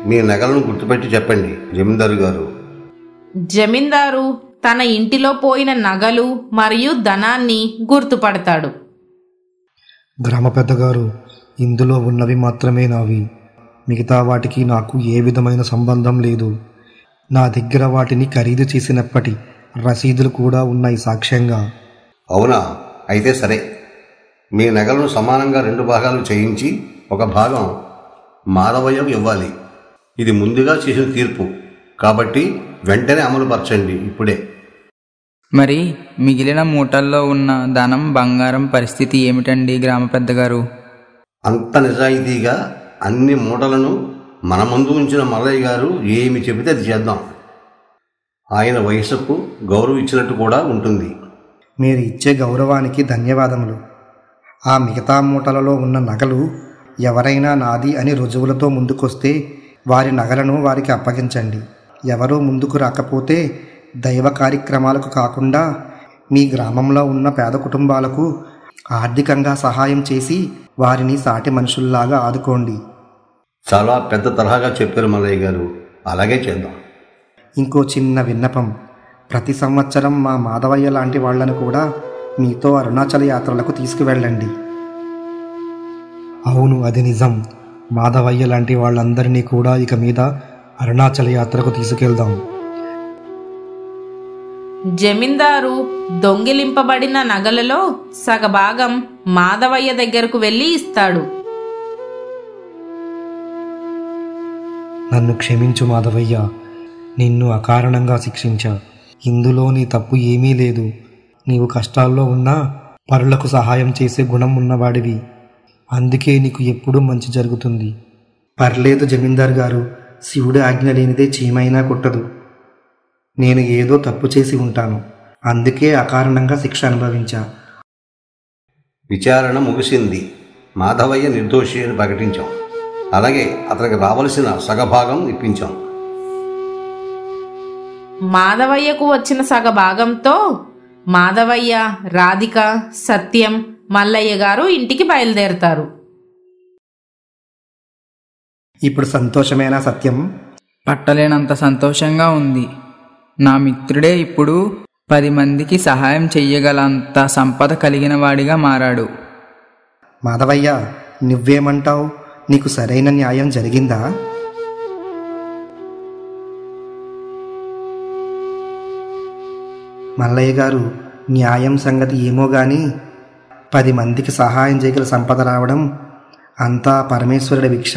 మీ నగలను గుర్తుపెట్టి చెప్పండి జమీందారు గారు. జమీందారు తన ఇంటిలో పోయిన నగలు మరియు ధనాన్ని గుర్తుపడతాడు. గ్రామ పెద్ద గారు, ఇందులో ఉన్నవి మాత్రమే నావి. మిగతా వాటికి నాకు ఏ విధమైన సంబంధం లేదు. నా దగ్గర వాటిని ఖరీదు చేసినప్పటి రసీదులు కూడా ఉన్నాయి సాక్ష్యంగా. అవునా? అయితే సరే, మీ నగలను సమానంగా 2 భాగాలు చేయించి ఒక భాగం మాధవయ్యకు ఇవ్వాలి. ఇది ముందుగా చేసిన తీర్పు కాబట్టి వెంటనే అమలుపరచండి ఇప్పుడే. మరి మిగిలిన మూటల్లో ఉన్న ధనం బంగారం పరిస్థితి ఏమిటండి గ్రామ పెద్దగారు? అంత నిజాయితీగా అన్ని మూటలను మన ముందు ఉంచిన మల్లయ్య గారు ఏమి చెబితే అది చేద్దాం. ఆయన వయసుకు గౌరవం ఇచ్చినట్టు కూడా ఉంటుంది. మీరు ఇచ్చే గౌరవానికి ధన్యవాదములు. ఆ మిగతా మూటలలో ఉన్న నగలు ఎవరైనా నాది అని రుజువులతో ముందుకొస్తే వారి నగలను వారికి అప్పగించండి. ఎవరూ ముందుకు రాకపోతే దైవ కార్యక్రమాలకు కాకుండా మీ గ్రామంలో ఉన్న పేద కుటుంబాలకు ఆర్థికంగా సహాయం చేసి వారిని సాటి మనుషుల్లాగా ఆదుకోండి. చాలా పెద్ద తరహాగా చెప్పారు మల్లయ్య గారు. అలాగే చేద్దాం. ఇంకో చిన్న విన్నపం. ప్రతి సంవత్సరం మా మాధవయ్య లాంటి వాళ్లను కూడా మీతో అరుణాచల యాత్రలకు తీసుకువెళ్ళండి. అవును, అది నిజం. మాధవయ్య లాంటి వాళ్ళందరినీ కూడా ఇక మీద అరుణాచల యాత్రకు తీసుకెళ్దాం. జమీందారు దొంగిలింపబడిన నగలలో సగభాగం మాధవయ్య దగ్గరకు వెళ్ళి ఇస్తాడు. నన్ను క్షమించు మాధవయ్య, నిన్ను అకారణంగా శిక్షించా. ఇందులో నీ తప్పు ఏమీ లేదు. నీవు కష్టాల్లో ఉన్నా పరులకు సహాయం చేసే గుణం ఉన్నవాడివి. అందుకే నీకు ఎప్పుడూ మంచి జరుగుతుంది. పర్లేదు జమీందార్ గారు, శివుడి ఆజ్ఞ లేనిదే చీమైనా కుట్టదు. నేను ఏదో తప్పు చేసి ఉంటాను, అందుకే అకారణంగా శిక్ష అనుభవించా. విచారణ ముగిసింది. మాధవయ్య నిర్దోషి అని ప్రకటించాం. అలాగే అతనికి రావలసిన సగభాగం ఇప్పించాం. మాధవయ్యకు వచ్చిన సగభాగంతో మాధవయ్య, రాధిక, సత్యం, మల్లయ్య గారు ఇంటికి బయలుదేరతారు. ఇప్పుడు సంతోషమేనా సత్యం? పట్టలేనంత సంతోషంగా ఉంది. నా మిత్రుడే ఇప్పుడు 10 మందికి సహాయం చెయ్యగలంత సంపద కలిగిన వాడిగా మారాడు. మాధవయ్య, నువ్వేమంటావు? నీకు సరైన న్యాయం జరిగిందా? మల్లయ్య గారు, న్యాయం సంగతి ఏమో గాని 10 మందికి సహాయం చేయగల సంపద రావడం అంతా పరమేశ్వరుడి భిక్ష.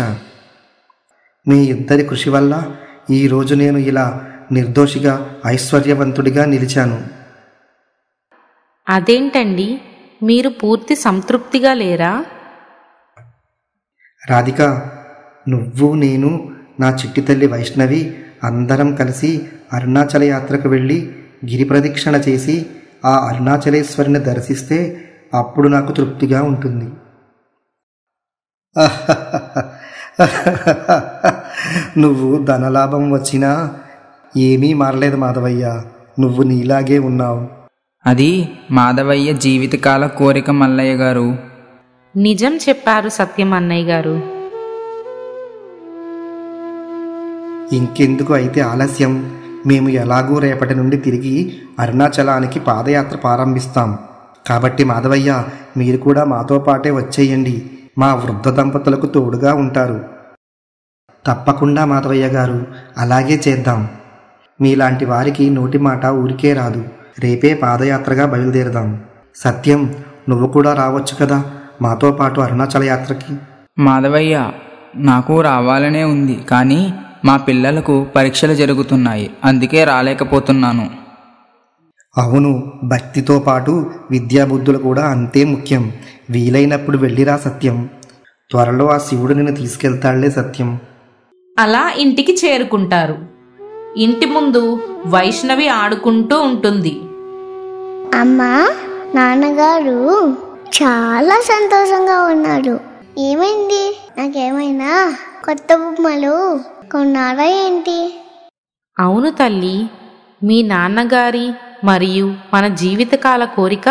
మీ ఇద్దరి కృషి వల్ల ఈరోజు నేను ఇలా నిర్దోషిగా ఐశ్వర్యవంతుడిగా నిలిచాను. అదేంటండి, మీరు పూర్తి సంతృప్తిగా లేరా? రాధిక, నువ్వు, నేను, నా చిట్టి తల్లి వైష్ణవి అందరం కలిసి అరుణాచల యాత్రకు వెళ్ళి గిరి ప్రదక్షిణ చేసి ఆ అరుణాచలేశ్వరిని దర్శిస్తే అప్పుడు నాకు తృప్తిగా ఉంటుంది. నువ్వు ధనలాభం వచ్చినా ఏమీ మారలేదు మాధవయ్య, నువ్వు నీలాగే ఉన్నావు. అది మాధవయ్య జీవితకాల కోరిక మల్లయ్య గారు. నిజం చెప్పారు సత్యం అన్నయ్య గారు. ఇంకెందుకు అయితే ఆలస్యం? మేము ఎలాగూ రేపటి నుండి తిరిగి అరుణాచలానికి పాదయాత్ర ప్రారంభిస్తాం. కాబట్టి మాధవయ్య, మీరు కూడా మాతో పాటే వచ్చేయండి. మా వృద్ధ దంపతులకు తోడుగా ఉంటారు. తప్పకుండా మాధవయ్య గారు, అలాగే చేద్దాం. మీలాంటి వారికి నోటి మాట ఊరికే రాదు. రేపే పాదయాత్రగా బయలుదేరదాం. సత్యం, నువ్వు కూడా రావచ్చు కదా మాతో పాటు అరుణాచల యాత్రకి. మాధవయ్య, నాకు రావాలనే ఉంది, కానీ మా పిల్లలకు పరీక్షలు జరుగుతున్నాయి, అందుకే రాలేకపోతున్నాను. అవును, భక్తితో పాటు విద్యాబుద్ధులు కూడా అంతే ముఖ్యం. వీలైనప్పుడు వెళ్ళిరా సత్యం. త్వరలో ఆ శివుడు నిన్ను తీసుకెళ్తాళ్లే సత్యం. అలా ఇంటికి చేరుకుంటారు. ఇంటి ముందు వైష్ణవి ఆడుకుంటూ ఉంటుంది. అమ్మా, నాన్నగారు చాలా సంతోషంగా ఉన్నారు. ఏమైంది? నాకేమైనా కొత్త బొమ్మలు కొన్నారా ఏంటి? అవును తల్లి, మీ నాన్నగారి మరియు మన జీవితకాల కోరిక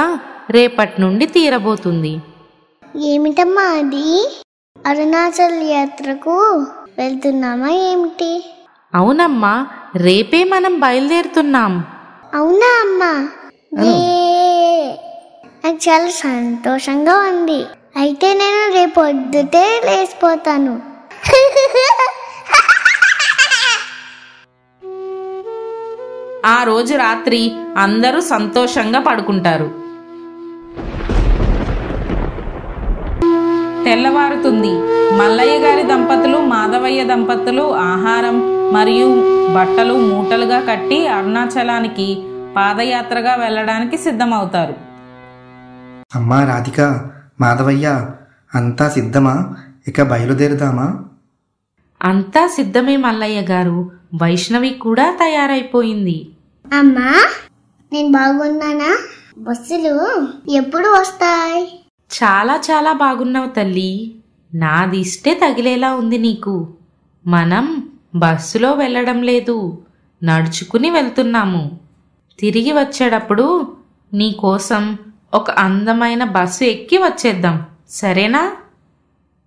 రేపటి నుండి తీరబోతుంది. ఏమిటమ్మా అది? అరుణాచల్ యాత్రకు వెళ్తున్నామా ఏమిటి? అవునమ్మా, రేపే మనం బయలుదేరుతున్నాం. అవునా అమ్మా? నాకు చాలా సంతోషంగా ఉంది. అయితే నేను రేపు పొద్దుటే లేచిపోతాను. ఆ రోజు రాత్రి అందరూ సంతోషంగా పడుకుంటారు. తెల్లవారుతుంది. మల్లయ్య గారి దంపతులు, మాధవయ్య దంపతులు ఆహారం మరియు బట్టలు మూటలుగా కట్టి అరుణాచలానికి పాదయాత్రగా వెళ్ళడానికి సిద్ధమవుతారు. అమ్మా రాధిక, మాధవయ్య, అంతా సిద్ధమా? ఇక బయలుదేరుదామా? అంతా సిద్ధమే మల్లయ్య గారు. వైష్ణవి కూడా తయారైపోయింది. అమ్మా, నేను బాగున్నానా? బస్సులు ఎప్పుడు వస్తాయి? చాలా చాలా బాగున్నావు తల్లి. నా దిష్టే తగిలేలా ఉంది నీకు. మనం బస్సులో వెళ్ళడం లేదు, నడుచుకుని వెళ్తున్నాము. తిరిగి వచ్చేటప్పుడు నీకోసం ఒక అందమైన బస్సు ఎక్కి వచ్చేద్దాం, సరేనా?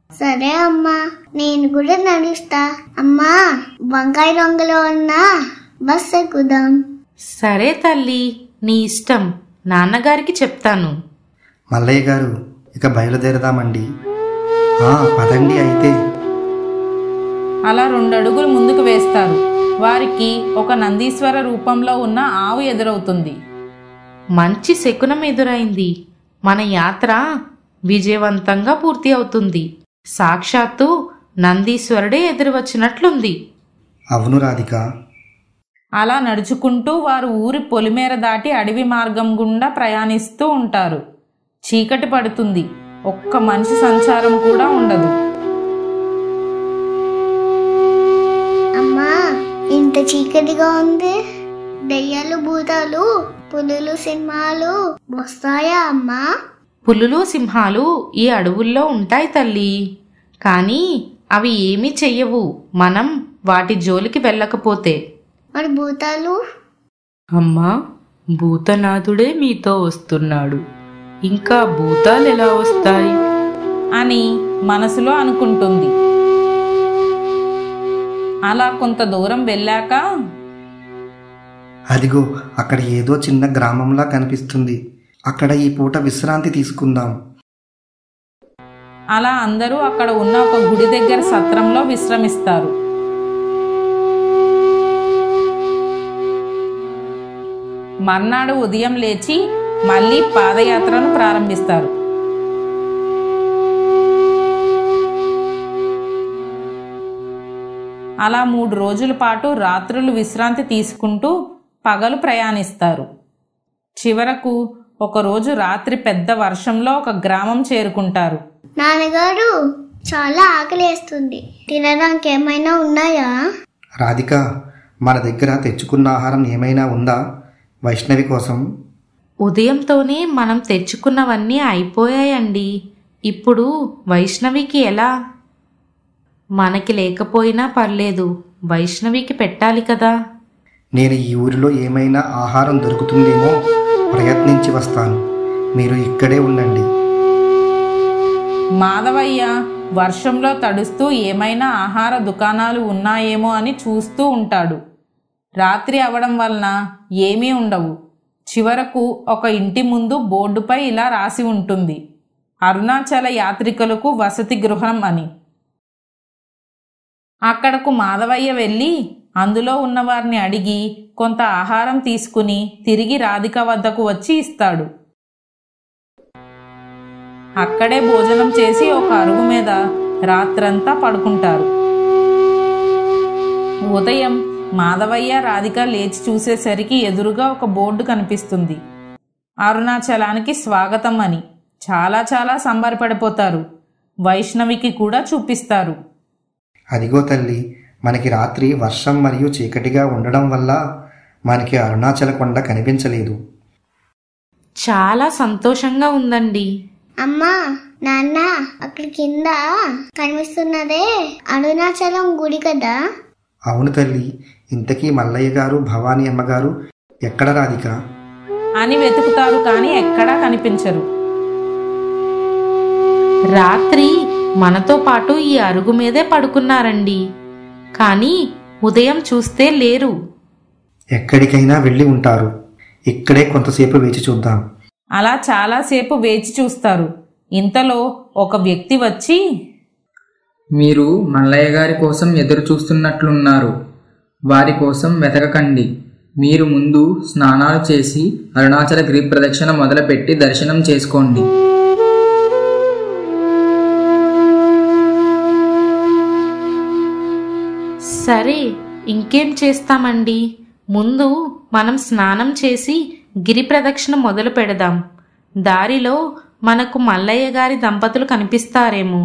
సరే అమ్మా, నేను కూడా నడుస్తా. అమ్మా, వంకాయ రంగులో ఉన్న బస్ ఎక్కుదాం. సరే తల్లి, నీ ఇష్టం. నాన్నగారికి చెప్తాను. మల్లయ్య గారు, ఇక బయలుదేరదామండి. పదండి అయితే. అలా 2 అడుగులు ముందుకు వేస్తారు. వారికి ఒక నందీశ్వర రూపంలో ఉన్న ఆవు ఎదురవుతుంది. మంచి శకునం ఎదురైంది. మన యాత్ర విజయవంతంగా పూర్తి అవుతుంది. సాక్షాత్తు నందీశ్వరుడే ఎదురు వచ్చినట్లుంది. అవును రాధిక. అలా నడుచుకుంటూ వారు ఊరి పొలిమేర దాటి అడవి మార్గం గుండా ప్రయాణిస్తూ ఉంటారు. చీకటి పడుతుంది. ఒక్క మనిషి సంచారం కూడా ఉండదు. అమ్మా, ఇంత చీకటిగా ఉంది. దెయ్యాలు, భూతాలు, పులులు, సింహాలు వస్తాయా అమ్మా? పులులు, సింహాలు ఈ అడవుల్లో ఉంటాయి తల్లి. కానీ అవి ఏమీ చెయ్యవు మనం వాటి జోలికి వెళ్ళకపోతే. మరి భూతాలు? అమ్మా, భూతనాథుడే మీతో వస్తున్నాడు. ఇంకా భూతాలు ఎలా వస్తాయి అని మనసులో అనుకుంటుంది. అలా కొంత దూరం వెళ్ళాక అదిగో అక్కడ ఏదో చిన్న గ్రామంలా కనిపిస్తుంది. అక్కడ ఈ పూట విశ్రాంతి తీసుకుందాం. అలా అందరూ అక్కడ ఉన్న ఒక గుడి దగ్గర సత్రంలో విశ్రమిస్తారు. మర్నాడు ఉదయం లేచి మళ్ళీ పాదయాత్రను ప్రారంభిస్తారు. అలా 3 రోజుల పాటు రాత్రులు విశ్రాంతి తీసుకుంటూ పగలు ప్రయాణిస్తారు. చివరకు ఒకరోజు రాత్రి పెద్ద వర్షంలో ఒక గ్రామం చేరుకుంటారు. నాన్నగారు, చాలా ఆకలేస్తుంది. తినడానికి ఏమైనా ఉన్నాయా? రాధిక, మన దగ్గర తెచ్చుకున్న ఆహారం ఏమైనా ఉందా వైష్ణవి కోసం? ఉదయంతోనే మనం తెచ్చుకున్నవన్నీ అయిపోయాయండి. ఇప్పుడు వైష్ణవికి ఎలా? మనకి లేకపోయినా పర్లేదు, వైష్ణవికి పెట్టాలి కదా. నేను ఈ ఊరిలో ఏమైనా ఆహారం దొరుకుతుందేమో ప్రయత్నించి వస్తాను. మీరు ఇక్కడే ఉండండి. మాధవయ్య వర్షంలో తడుస్తూ ఏమైనా ఆహార దుకాణాలు ఉన్నాయేమో అని చూస్తూ ఉంటాడు. రాత్రి అవడం వలన ఏమీ ఉండవు. చివరకు ఒక ఇంటి ముందు బోర్డుపై ఇలా రాసి ఉంటుంది: అరుణాచల యాత్రికులకు వసతి గృహం అని. అక్కడకు మాధవయ్య వెళ్ళి అందులో ఉన్నవారిని అడిగి కొంత ఆహారం తీసుకుని తిరిగి రాధిక వద్దకు వచ్చి ఇస్తాడు. అక్కడే భోజనం చేసి ఒక అరుగు మీద రాత్రంతా పడుకుంటారు. ఉదయం మాధవయ్య, రాధిక లేచి చూసేసరికి ఎదురుగా ఒక బోర్డు కనిపిస్తుంది. అరుణాచలానికి స్వాగతం అని. చాలా చాలా సంబరపడిపోతారు. వైష్ణవికి కూడా చూపిస్తారు. అదిగో తల్లి, మనకి రాత్రి వర్షం మరియు చీకటిగా ఉండడం వల్ల మనకి అరుణాచల కొండ కనిపించలేదు. చాలా సంతోషంగా ఉందండి. అమ్మా, నాన్న, అక్కడ కింద కనిపిస్తున్నదే అరుణాచలం గుడి కదా? అవును తల్లి. ఇంతకీ మల్లయ్య గారు, భవానీ అమ్మగారు ఎక్కడ రాధిక అని వెతుకుతారు, కానీ ఎక్కడా కనిపించరు. రాత్రి మనతో పాటు ఈ అరుగు మీదే పడుకున్నారండి. కానీ ఉదయం చూస్తే లేరు. ఎక్కడికైనా వెళ్ళి ఉంటారు. ఇక్కడే కొంతసేపు వేచి చూద్దాం. అలా చాలాసేపు వేచి చూస్తారు. ఇంతలో ఒక వ్యక్తి వచ్చి, మీరు మల్లయ్య గారి కోసం ఎదురు చూస్తున్నట్లున్నారు. వారి కోసం వెతకకండి. మీరు ముందు స్నానాలు చేసి అరుణాచల గిరి ప్రదక్షిణ మొదలుపెట్టి దర్శనం చేసుకోండి. సరే, ఇంకేం చేస్తామండి. ముందు మనం స్నానం చేసి గిరి ప్రదక్షిణ మొదలు పెడదాం. దారిలో మనకు మల్లయ్య గారి దంపతులు కనిపిస్తారేమో.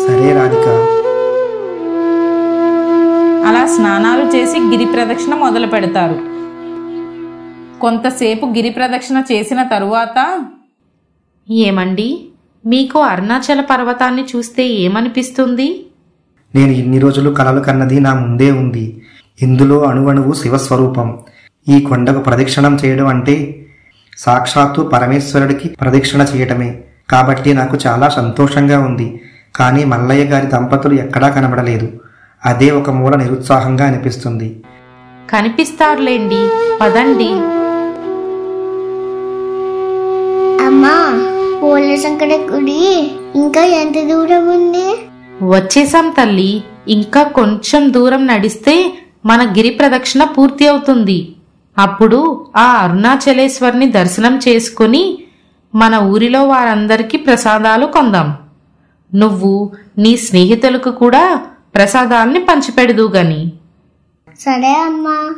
సరే రాధిక. అలా స్నానాలు చేసి గిరి ప్రదక్షిణ మొదలు పెడతారు. కొంతసేపు గిరి ప్రదక్షిణ చేసిన తరువాత, ఏమండి, మీకు అరుణాచల పర్వతాన్ని చూస్తే ఏమనిపిస్తుంది? నేను ఇన్ని రోజులు కలలు కన్నది నా ముందే ఉంది. ఇందులో అణువణువు శివస్వరూపం. ఈ కొండకు ప్రదక్షిణం చేయడం అంటే సాక్షాత్తు పరమేశ్వరుడికి ప్రదక్షిణ చేయటమే. కాబట్టి నాకు చాలా సంతోషంగా ఉంది. కానీ మల్లయ్య గారి దంపతులు ఎక్కడా కనబడలేదు. అదే ఒక మూల నిరుత్సాహంగా అనిపిస్తుంది. కనిపిస్తారులేండి, పదండి. అమ్మా, పూల సంకట గుడి ఇంకా ఎంత దూరం ఉంది? వచ్చేసాం తల్లి. ఇంకా కొంచెం దూరం నడిస్తే మన గిరి ప్రదక్షిణ పూర్తి అవుతుంది. అప్పుడు ఆ అరుణాచలేశ్వర్ని దర్శనం చేసుకుని మన ఊరిలో వారందరికీ ప్రసాదాలు కొందాం. నువ్వు నీ స్నేహితులకు కూడా ప్రసాదాల్ని పంచిపెడదు గాని. సరే అమ్మా.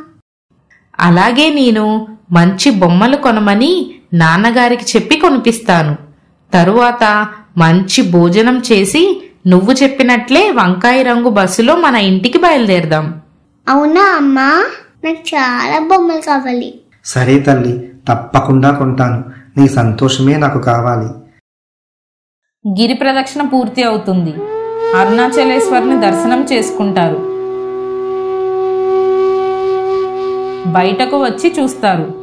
అలాగే నేను మంచి బొమ్మలు కొనమని నాన్నగారికి చెప్పి కొనిపిస్తాను. తరువాత మంచి భోజనం చేసి నువ్వు చెప్పినట్లే వంకాయ రంగు బస్సులో మన ఇంటికి బయలుదేరదాం. అవునా అమ్మా? నాకు చాలా బొమ్మలు కావాలి. సరే తల్లి, తప్పకుండా కొంటాను. నీ సంతోషమే నాకు కావాలి. గిరి ప్రదక్షిణ పూర్తి అవుతుంది. అరుణాచలేశ్వర్ని దర్శనం చేసుకుంటారు. బయటకు వచ్చి చూస్తారు.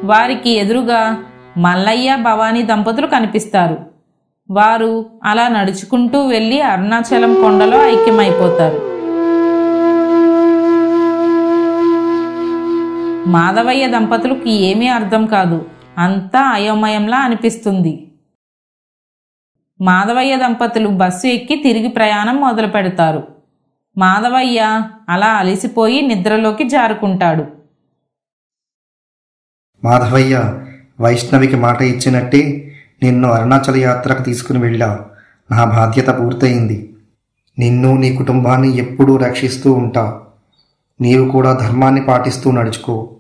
వారికి ఎదురుగా మల్లయ్య భవానీ దంపతులు కనిపిస్తారు. వారు అలా నడుచుకుంటూ వెళ్ళి అరుణాచలం కొండలో ఐక్యమైపోతారు. మాధవయ్య దంపతులకు ఏమీ అర్థం కాదు. అంతా అయోమయంలా అనిపిస్తుంది. మాధవయ్య దంపతులు బస్సు ఎక్కి తిరిగి ప్రయాణం మొదలు పెడతారు. మాధవయ్య అలా అలసిపోయి నిద్రలోకి జారుకుంటాడు. మాధవయ్య, వైష్ణవికి మాట ఇచ్చినట్టే నిన్ను అరుణాచల యాత్రకు తీసుకుని వెళ్ళా. నా బాధ్యత పూర్తయింది. నిన్ను నీ కుటుంబాన్ని ఎప్పుడూ రక్షిస్తూ ఉంటా. నీవు కూడా ధర్మాన్ని పాటిస్తూ నడుచుకో.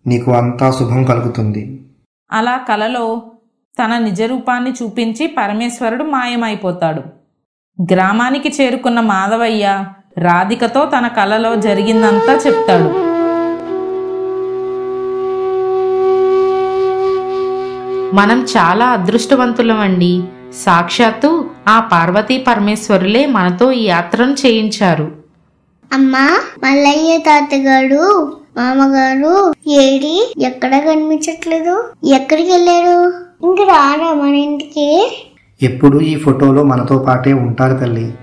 నీకు అంతా శుభం కలుగుతుంది. అలా కలలో తన నిజ రూపాన్ని చూపించి పరమేశ్వరుడు మాయమైపోతాడు. గ్రామానికి చేరుకున్న మాధవయ్య రాధికతో తన కలలో జరిగిందంతా చెప్తాడు. మనం చాలా అదృష్టవంతులమండి. సాక్షాత్తు ఆ పార్వతీ పరమేశ్వరులే మనతో ఈ యాత్రను చేయించారు. అమ్మా, మల్లయ్య తాతగారు మామగారు ఏడి? ఎక్కడ కనిపించట్లేదు. ఎక్కడికి వెళ్ళారు? ఇంక రారా మన ఇంటికి? ఎప్పుడు ఈ ఫోటోలో మనతో పాటే ఉంటారు తల్లి.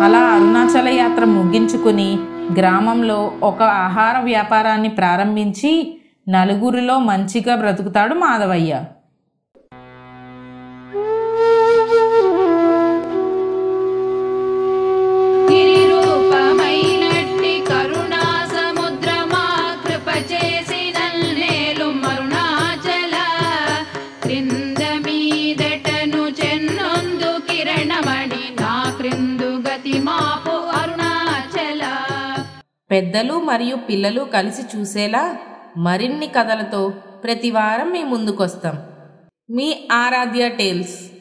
అలా అరుణాచల యాత్ర ముగించుకుని గ్రామంలో ఒక ఆహార వ్యాపారాన్ని ప్రారంభించి నలుగురిలో మంచిగా బ్రతుకుతాడు మాధవయ్య. పెద్దలు మరియు పిల్లలు కలిసి చూసేలా మరిన్ని కథలతో ప్రతివారం మీ ముందుకొస్తాం. మీ ఆరాధ్య టేల్స్.